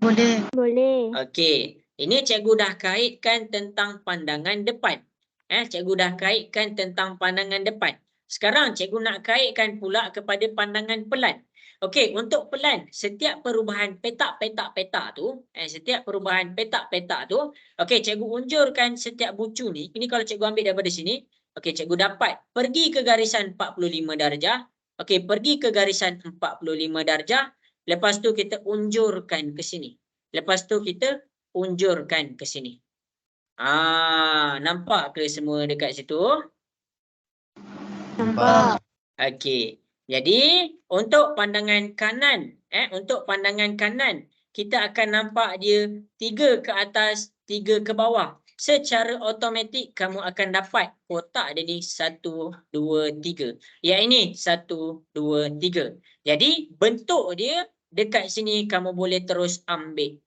Boleh. Boleh. Okey. Ini cikgu dah kaitkan tentang pandangan depan. Cikgu dah kaitkan tentang pandangan depan. Sekarang cikgu nak kaitkan pula kepada pandangan pelan. Okey, untuk pelan, setiap perubahan petak-petak-petak tu, setiap perubahan petak-petak tu, okey, cikgu unjurkan setiap bucu ni. Ini kalau cikgu ambil daripada sini, okey, cikgu dapat pergi ke garisan 45 darjah. Okey, pergi ke garisan 45 darjah. Lepas tu kita unjurkan ke sini. Lepas tu kita unjurkan ke sini. Nampak ke semua dekat situ? Nampak. Okey. Jadi, untuk pandangan kanan, untuk pandangan kanan, kita akan nampak dia 3 ke atas, 3 ke bawah. Secara automatik kamu akan dapat kotak dia ni 1, 2, 3. Yang ini 1, 2, 3. Jadi, bentuk dia dekat sini kamu boleh terus ambil.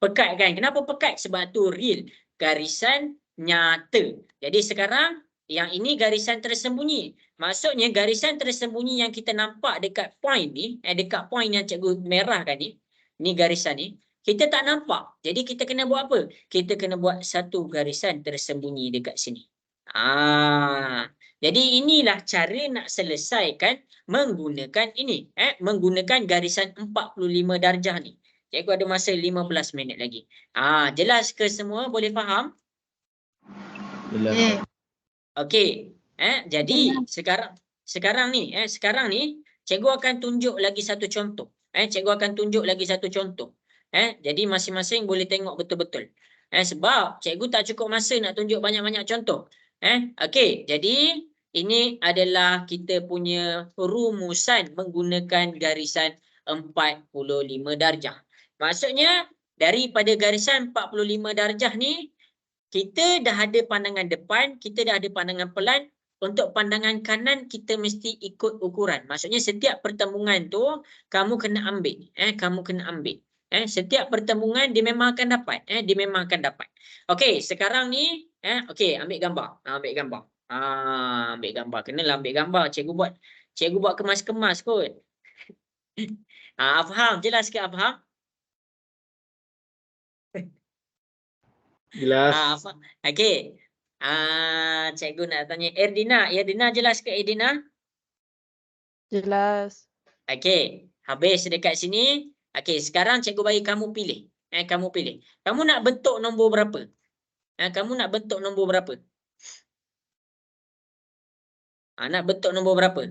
Pekat kan? Kenapa pekat? Sebab tu real. Garisan nyata. Jadi sekarang yang ini garisan tersembunyi. Maksudnya garisan tersembunyi yang kita nampak dekat point ni, dekat point yang cikgu merahkan ni, ni garisan ni, kita tak nampak. Jadi kita kena buat apa? Kita kena buat satu garisan tersembunyi dekat sini. Jadi inilah cara nak selesaikan menggunakan ini. Menggunakan garisan 45 darjah ni. Cikgu ada masa 15 minit lagi. Jelas ke semua? Boleh faham? Boleh. Okey. Jadi sekarang ni cikgu akan tunjuk lagi satu contoh. Cikgu akan tunjuk lagi satu contoh. Jadi masing-masing boleh tengok betul-betul. Sebab cikgu tak cukup masa nak tunjuk banyak-banyak contoh. Okey, jadi ini adalah kita punya rumusan menggunakan garisan 45 darjah. Maksudnya daripada garisan 45 darjah ni kita dah ada pandangan depan, kita dah ada pandangan pelan. Untuk pandangan kanan kita mesti ikut ukuran. Maksudnya setiap pertemuan tu kamu kena ambil. Kamu kena ambil. Setiap pertemuan dia memang akan dapat. Dia memang akan dapat. Okey, sekarang ni okey, ambil gambar. Ambil gambar. Ambil gambar. Kenalah ambil gambar. Cikgu buat kemas-kemas kot. Faham? Jelas ke faham? Jelas. Okey. Cikgu nak tanya Erdina. Erdina jelas ke Erdina? Jelas. Okey. Habis dekat sini. Okey, sekarang cikgu bagi kamu pilih. Kamu pilih. Kamu nak bentuk nombor berapa? Kamu nak bentuk nombor berapa? Nak bentuk nombor berapa?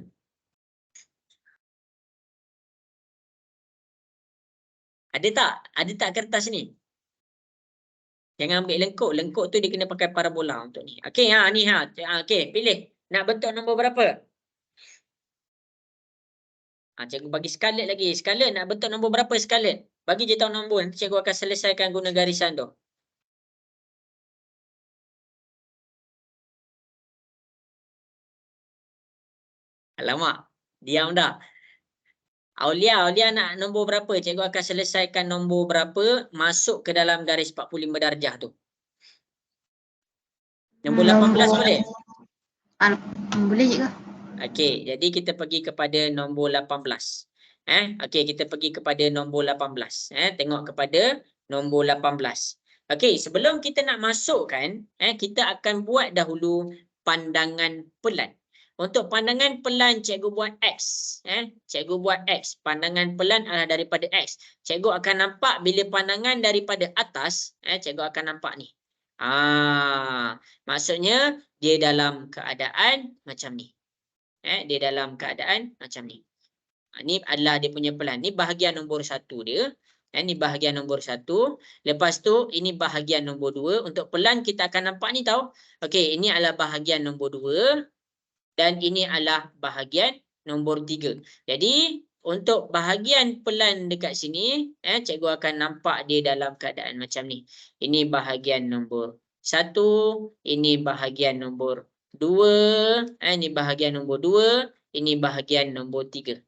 Ada tak? Ada tak kertas ni? Jangan ambil lengkuk. Lengkuk tu dia kena pakai parabola untuk ni. Okey, ni okey, pilih. Nak bentuk nombor berapa? Cikgu bagi Scarlett lagi. Scarlett nak bentuk nombor berapa Scarlett? Bagi je tahu nombor. Nanti cikgu akan selesaikan guna garisan tu. Alamak. Diam dah. Aulia nak nombor berapa? Cikgu akan selesaikan nombor berapa masuk ke dalam garis 45 darjah tu. Nombor 18 boleh? Boleh cikgu. Okey, jadi kita pergi kepada nombor 18. Okey, kita pergi kepada nombor 18. Tengok kepada nombor 18. Okey, sebelum kita nak masukkan, kita akan buat dahulu pandangan pelan. Untuk pandangan pelan cikgu buat X. Cikgu buat X. Pandangan pelan adalah daripada X. Cikgu akan nampak bila pandangan daripada atas, cikgu akan nampak ni. Maksudnya dia dalam keadaan macam ni. Dia dalam keadaan macam ni. Ni adalah dia punya pelan. Ni bahagian nombor 1 dia. Ni bahagian nombor 1. Lepas tu ini bahagian nombor 2. Untuk pelan kita akan nampak ni tau. Okey, ini adalah bahagian nombor 2. Dan ini adalah bahagian nombor 3. Jadi untuk bahagian pelan dekat sini, cikgu akan nampak dia dalam keadaan macam ni. Ini bahagian nombor 1. Ini bahagian nombor 2. Ini bahagian nombor 2. Ini bahagian nombor 3.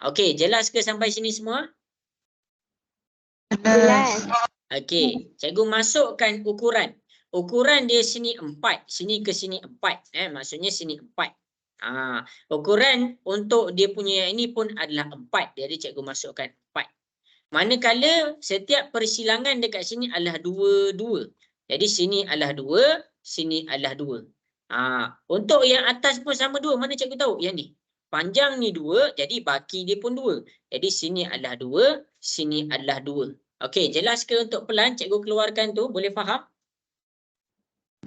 Okey, jelas ke sampai sini semua? Jelas. Okey, cikgu masukkan ukuran. Ukuran dia sini 4. Sini ke sini 4. Maksudnya sini 4. Ukuran untuk dia punya ini pun adalah 4. Jadi cikgu masukkan 4. Manakala setiap persilangan dekat sini adalah 2. Jadi sini adalah 2. Sini adalah 2. Untuk yang atas pun sama 2. Mana cikgu tahu? Yang ni. Panjang ni 2. Jadi baki dia pun 2. Jadi sini adalah 2. Sini adalah 2. Okey, jelas ke untuk pelan? Cikgu keluarkan tu. Boleh faham?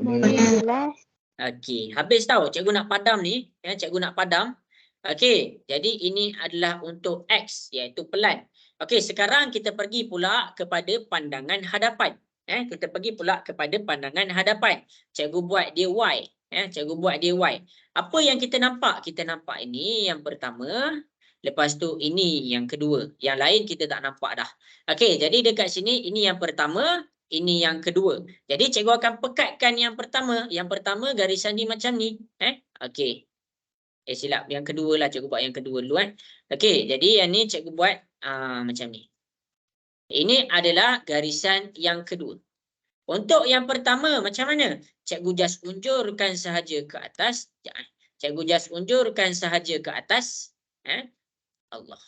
Boleh. Jelas. Okey, habis tahu cikgu nak padam ni. Cikgu nak padam. Okey, jadi ini adalah untuk X, iaitu pelan. Okey, sekarang kita pergi pula kepada pandangan hadapan. Kita pergi pula kepada pandangan hadapan. Cikgu buat dia Y. Cikgu buat dia Y. Apa yang kita nampak? Kita nampak ini yang pertama. Lepas tu ini yang kedua. Yang lain kita tak nampak dah. Okey, jadi dekat sini ini yang pertama. Ini yang kedua. Jadi cikgu akan pekatkan yang pertama. Yang pertama garisan ni macam ni. Okey. Silap. Yang kedua lah. Cikgu buat yang kedua dulu. Okey. Jadi yang ni cikgu buat macam ni. Ini adalah garisan yang kedua. Untuk yang pertama macam mana? Cikgu just unjurkan sahaja ke atas. Cikgu just unjurkan sahaja ke atas. Allah.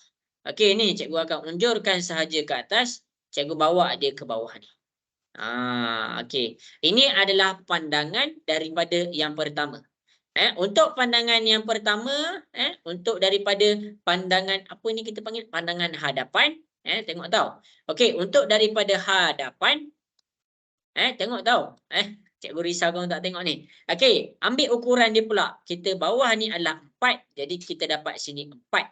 Okey, ni cikgu akan unjurkan sahaja ke atas. Cikgu bawa dia ke bawah ni. Okey. Ini adalah pandangan daripada yang pertama. Untuk pandangan yang pertama, untuk daripada pandangan apa ni kita panggil pandangan hadapan, tengok tahu. Okey, untuk daripada hadapan, tengok tahu. Cikgu risau kau tak tengok ni. Okey, ambil ukuran dia pula. Kita bawah ni adalah 4, jadi kita dapat sini 4.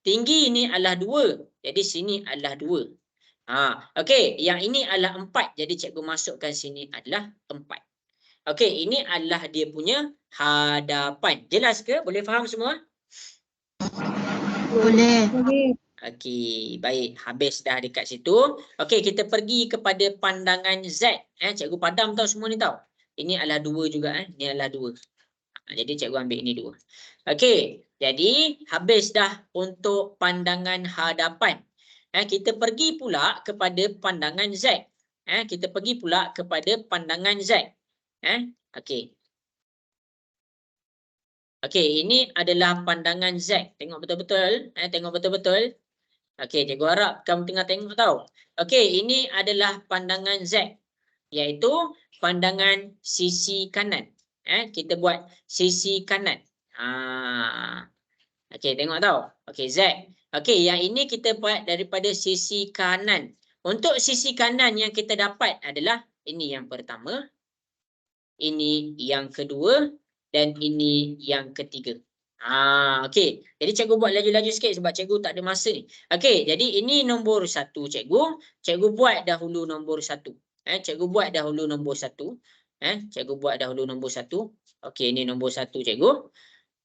Tinggi ni adalah 2, jadi sini adalah 2. Okey, yang ini adalah 4, jadi cikgu masukkan sini adalah 4. Okey, ini adalah dia punya hadapan. Jelas ke? Boleh faham semua? Boleh. Okey, baik. Habis dah dekat situ. Okey, kita pergi kepada pandangan Z. Cikgu padam tahu semua ni tahu. Ini adalah 2 juga. Ini adalah 2. Jadi cikgu ambil ini 2. Okey, jadi habis dah untuk pandangan hadapan. Kita pergi pula kepada pandangan Z. Kita pergi pula kepada pandangan Z. Okey. Okey, ini adalah pandangan Z. Tengok betul-betul. Tengok betul-betul. Okey, cikgu harap kamu tengah tengok tahu. Okey, ini adalah pandangan Z. Iaitu pandangan sisi kanan. Kita buat sisi kanan. Okey, tengok tahu. Okey, Z. Okey, yang ini kita buat daripada sisi kanan. Untuk sisi kanan yang kita dapat adalah ini yang pertama. Ini yang kedua dan ini yang ketiga. Okey. Jadi cikgu buat laju-laju sikit sebab cikgu tak ada masa ni. Okey, jadi ini nombor 1 cikgu. Cikgu buat dahulu nombor 1. Cikgu buat dahulu nombor 1. Cikgu buat dahulu nombor 1. Okey, ini nombor 1 cikgu.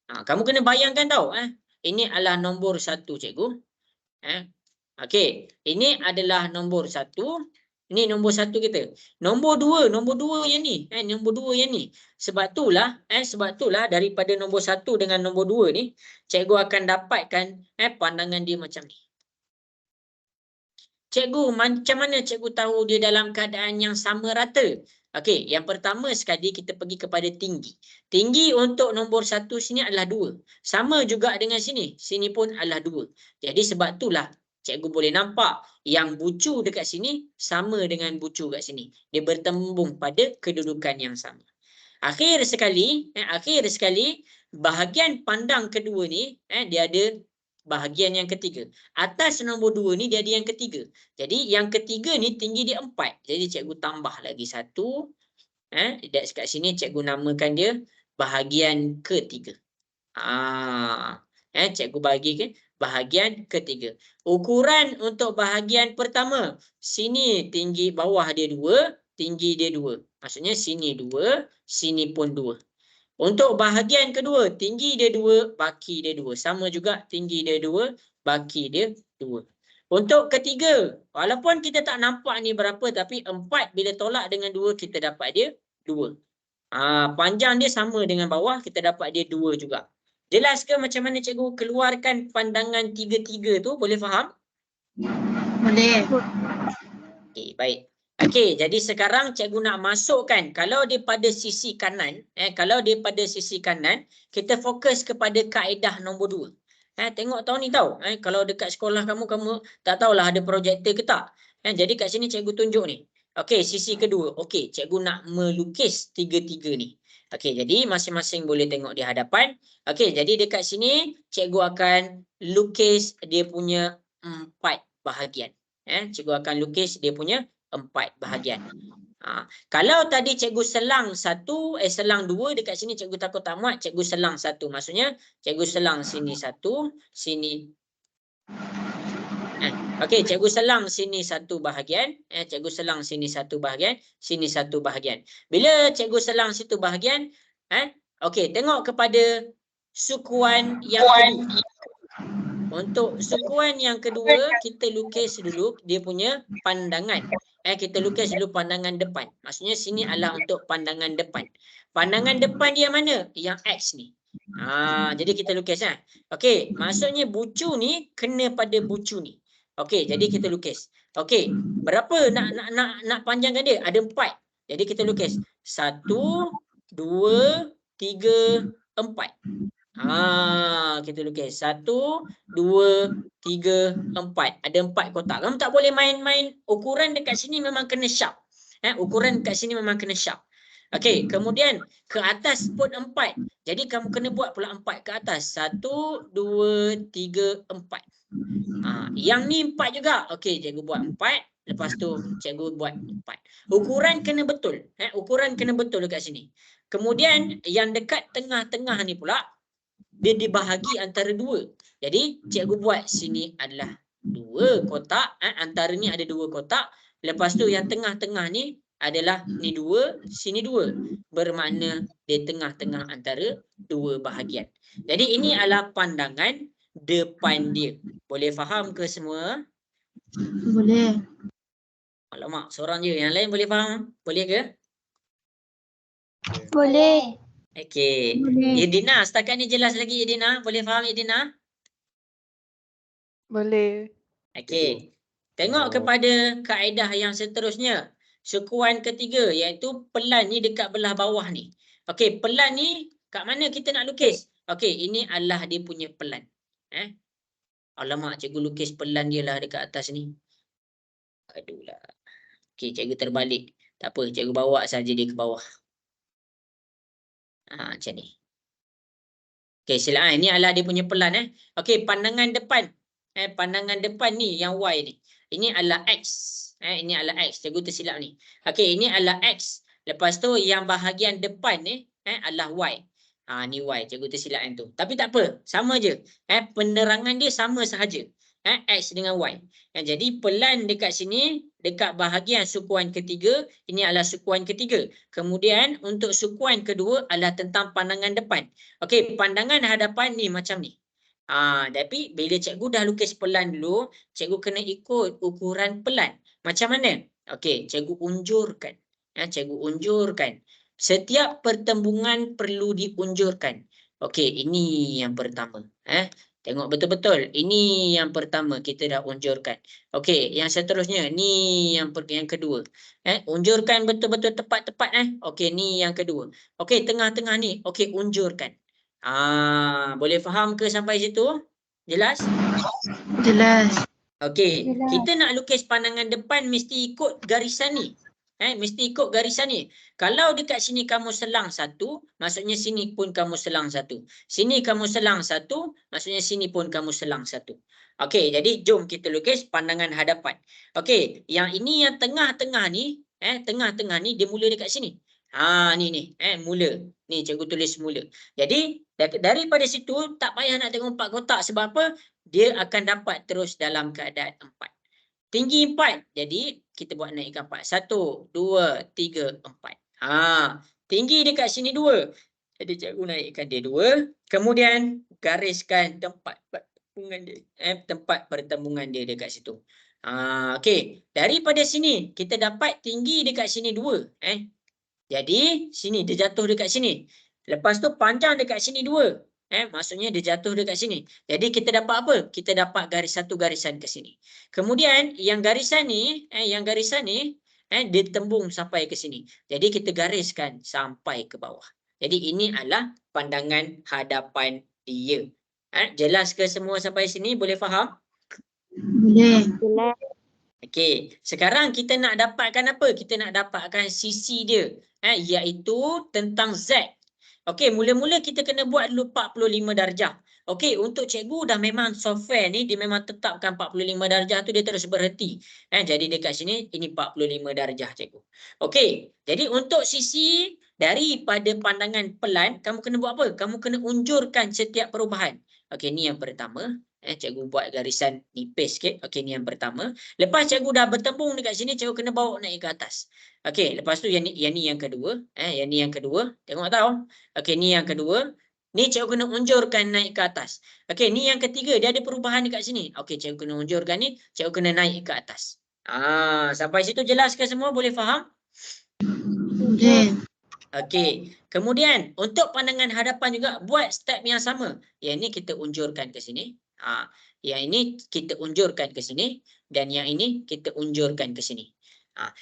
Kamu kena bayangkan tau. Ini adalah nombor 1 cikgu. Okey, ini adalah nombor 1. Ini nombor 1 kita. Nombor 2 yang ni. Nombor 2 yang ni. Sebab itulah daripada nombor 1 dengan nombor 2 ni, cikgu akan dapatkan pandangan dia macam ni. Cikgu, macam mana cikgu tahu dia dalam keadaan yang sama rata? Okey, yang pertama sekali kita pergi kepada tinggi. Tinggi untuk nombor 1 sini adalah 2. Sama juga dengan sini. Sini pun adalah 2. Jadi sebab itulah cikgu boleh nampak yang bucu dekat sini sama dengan bucu kat sini. Dia bertembung pada kedudukan yang sama. Akhir sekali, bahagian pandang kedua ni, dia ada bahagian yang ketiga. Atas nombor 2 ni dia ada yang ketiga. Jadi yang ketiga ni tinggi dia 4. Jadi cikgu tambah lagi 1. Dekat sini cikgu namakan dia bahagian ketiga. Cikgu bahagikan bahagian ketiga. Ukuran untuk bahagian pertama. Sini tinggi bawah dia 2, tinggi dia 2. Maksudnya sini 2, sini pun 2. Untuk bahagian kedua, tinggi dia 2, baki dia 2. Sama juga tinggi dia 2, baki dia 2. Untuk ketiga, walaupun kita tak nampak ni berapa, tapi 4 bila tolak dengan 2, kita dapat dia 2. Panjang dia sama dengan bawah, kita dapat dia 2 juga. Jelas ke macam mana cikgu keluarkan pandangan 3-3 tu? Boleh faham? Boleh. Okey, baik. Okey, jadi sekarang cikgu nak masukkan kalau dia pada sisi kanan, kita fokus kepada kaedah nombor 2. Tengok tahu ni tahu. Kalau dekat sekolah kamu tak tahulah ada projektor ke tak. Jadi kat sini cikgu tunjuk ni. Okey, sisi kedua. Okey, cikgu nak melukis 3-3 ni. Okey, jadi masing-masing boleh tengok di hadapan. Okey, jadi dekat sini cikgu akan lukis dia punya 4 bahagian. Cikgu akan lukis dia punya 4 bahagian. Kalau tadi cikgu selang 2, dekat sini cikgu takut tak muat, cikgu selang 1. Maksudnya cikgu selang sini 1, sini. Okey, cikgu selang sini 1 bahagian, cikgu selang sini 1 bahagian, sini 1 bahagian. Bila cikgu selang situ bahagian, okey, tengok kepada sukuan yang kedua. Untuk sukuan yang kedua, kita lukis dulu dia punya pandangan. Kita lukis dulu pandangan depan. Maksudnya sini adalah untuk pandangan depan. Pandangan depan dia mana? Yang X ni. Jadi kita lukis. Okey, maksudnya bucu ni kena pada bucu ni. Okey, jadi kita lukis. Okey, berapa nak panjangkan dia? Ada 4. Jadi kita lukis 1, 2, 3, 4. Kita lukis 1, 2, 3, 4. Ada 4 kotak. Kamu tak boleh main-main. Ukuran dekat sini memang kena sharp. Ukuran dekat sini memang kena sharp. Okey, kemudian ke atas pun 4. Jadi kamu kena buat pula 4 ke atas. 1, 2, 3, 4. Yang ni 4 juga. Okey, cikgu buat 4. Lepas tu cikgu buat 4. Ukuran kena betul. Ukuran kena betul dekat sini. Kemudian yang dekat tengah-tengah ni pula dia dibahagi antara 2. Jadi cikgu buat sini adalah 2 kotak. Antara ni ada 2 kotak. Lepas tu yang tengah-tengah ni adalah ni 2, sini 2. Bermakna di tengah-tengah antara 2 bahagian. Jadi ini adalah pandangan depan dia. Boleh faham ke semua? Boleh. Alamak, seorang je. Yang lain boleh faham? Boleh ke? Boleh. Okey. Boleh. Yedina, setakat ni jelas lagi Yedina? Boleh faham Yedina? Boleh. Okey. Tengok kepada kaedah yang seterusnya. Sukuan ketiga iaitu pelan ni dekat belah bawah ni. Okey, pelan ni kat mana kita nak lukis? Okey, ini adalah dia punya pelan. Alamak, cikgu lukis pelan dia lah dekat atas ni. Aduh lah. Okey, cikgu terbalik. Tak apa, cikgu bawa saja dia ke bawah. Macam ni. Okey, silakan. Ini adalah dia punya pelan. Okey, pandangan depan. Pandangan depan ni yang Y ni. Ini adalah X. Ini adalah X. Cikgu tersilap ni. Okey, ini adalah X. Lepas tu yang bahagian depan ni adalah Y. Ni Y. Cikgu tersilap yang tu. Tapi tak apa. Sama je. Penerangan dia sama sahaja. X dengan Y. Jadi pelan dekat sini, dekat bahagian sukuan ketiga, ini adalah sukuan ketiga. Kemudian untuk sukuan kedua adalah tentang pandangan depan. Okey, pandangan hadapan ni macam ni. Tapi bila cikgu dah lukis pelan dulu, cikgu kena ikut ukuran pelan. Macam mana? Okey, cikgu unjurkan. Cikgu unjurkan. Setiap pertembungan perlu diunjurkan. Okey, ini yang pertama. Tengok betul-betul. Ini yang pertama kita dah unjurkan. Okey, yang seterusnya ni yang kedua. Unjurkan betul-betul tepat-tepat. Okey, ni yang kedua. Okey, tengah-tengah ni. Okey, unjurkan. Boleh faham ke sampai situ? Jelas? Jelas. Okey, Jelas. kita nak lukis pandangan depan mesti ikut garisan ni. Mesti ikut garisan ni. Kalau dekat sini kamu selang 1, maksudnya sini pun kamu selang 1. Sini kamu selang 1, maksudnya sini pun kamu selang 1. Okey, jadi jom kita lukis pandangan hadapan. Okey, yang ini yang tengah-tengah ni, tengah-tengah ni dia mula dekat sini. Ni mula. Ni cikgu tulis mula. Jadi daripada situ tak payah nak tengok 4 kotak sebab apa? Dia akan dapat terus dalam keadaan 4. Tinggi 4. Jadi kita buat naikkan 4. 1, 2, 3, 4. Tinggi dekat sini 2. Jadi cikgu naikkan dia 2. Kemudian gariskan tempat pertembungan dia. Tempat pertembungan dia dekat situ. Okey. Daripada sini kita dapat tinggi dekat sini 2. Jadi sini dia jatuh dekat sini. Lepas tu panjang dekat sini 2. Maksudnya dia jatuh dekat sini. Jadi kita dapat apa? Kita dapat satu garisan ke sini. Kemudian yang garisan ni, dia tembung sampai ke sini. Jadi kita gariskan sampai ke bawah. Jadi ini adalah pandangan hadapan dia. Jelas ke semua sampai sini? Boleh faham? Boleh. Okey, sekarang kita nak dapatkan apa? Kita nak dapatkan sisi dia, iaitu tentang Z. Okey, mula-mula kita kena buat dulu 45 darjah. Okey, untuk cikgu dah memang software ni dia memang tetapkan 45 darjah tu dia terus berhenti. Jadi dekat sini ini 45 darjah cikgu. Okey, jadi untuk sisi daripada pandangan pelan, kamu kena buat apa? Kamu kena unjurkan setiap perubahan. Okey, ni yang pertama. Cikgu buat garisan nipis sikit. Okey, ni yang pertama. Lepas cikgu dah bertembung dekat sini, cikgu kena bawa naik ke atas. Okey, lepas tu yang ni yang kedua. Yang ni yang kedua. Tengok tahu. Okey, ni yang kedua. Ni cikgu kena unjurkan naik ke atas. Okey, ni yang ketiga. Dia ada perubahan dekat sini. Okey, cikgu kena unjurkan ni. Cikgu kena naik ke atas. Sampai situ jelas ke semua? Boleh faham? Boleh. Okey. Kemudian, untuk pandangan hadapan juga, buat step yang sama. Yang ini kita unjurkan ke sini. Yang ini kita unjurkan ke sini. Dan yang ini kita unjurkan ke sini.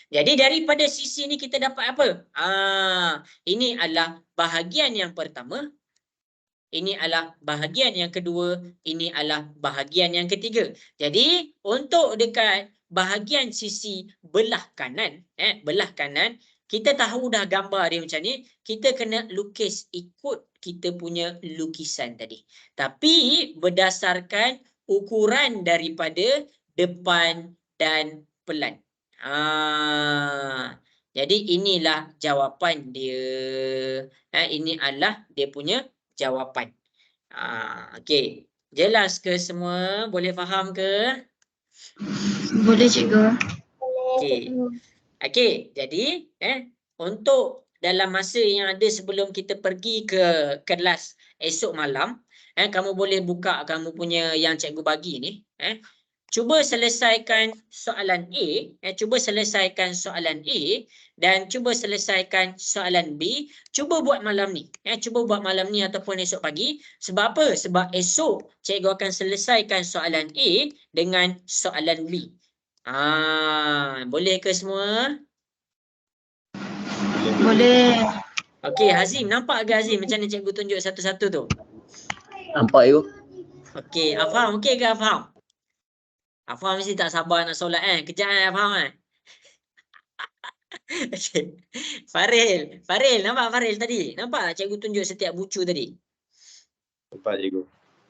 Jadi daripada sisi ni kita dapat apa? Ini adalah bahagian yang pertama. Ini adalah bahagian yang kedua. Ini adalah bahagian yang ketiga. Jadi untuk dekat bahagian sisi belah kanan, kita tahu dah gambar dia macam ni, kita kena lukis ikut kita punya lukisan tadi. Tapi berdasarkan ukuran daripada depan dan pelan. Jadi inilah jawapan dia. Ini adalah dia punya jawapan. Okey. Jelas ke semua? Boleh faham ke? Boleh cikgu. Okey. Okey, jadi untuk dalam masa yang ada sebelum kita pergi ke kelas esok malam, kamu boleh buka kamu punya yang cikgu bagi ni, cuba selesaikan soalan A, cuba selesaikan soalan A dan cuba selesaikan soalan B. Cuba buat malam ni, cuba buat malam ni ataupun esok pagi. Sebab apa? Sebab esok cikgu akan selesaikan soalan A dengan soalan B. Boleh ke semua? Boleh. Okey, Hazim, nampak ke Hazim macam mana cikgu tunjuk satu-satu tu? Nampak you? Okey, Afham okey ke Afham? Afham mesti tak sabar nak solat Kejap Afham Okey. Faril, nampak Faril tadi? Nampak tak cikgu tunjuk setiap bucu tadi? Nampak cikgu.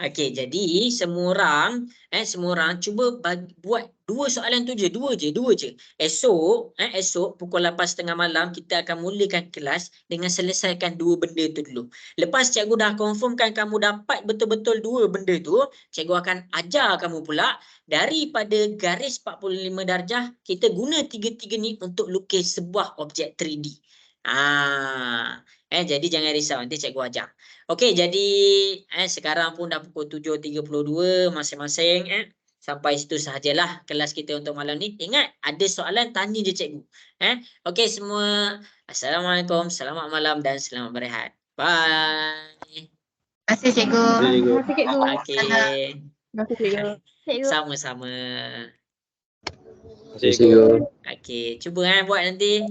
Okey, jadi semua orang cuba buat dua soalan tu je, dua je. Esok pukul 8.30 malam kita akan mulakan kelas dengan selesaikan dua benda tu dulu. Lepas cikgu dah confirmkan kamu dapat betul-betul dua benda tu, cikgu akan ajar kamu pula daripada garis 45 darjah kita guna tiga-tiga ni untuk lukis sebuah objek 3D. Jadi jangan risau, nanti cikgu ajar. Okey, jadi sekarang pun dah pukul 7.32 masing-masing. Sampai situ sahajalah kelas kita untuk malam ni. Ingat, ada soalan tanya je cikgu. Okey semua. Assalamualaikum, selamat malam dan selamat berehat. Bye. Terima kasih cikgu. Cikgu. Okey. Terima kasih cikgu. Cikgu. Sama-sama. Cikgu. Okey, cuba buat nanti.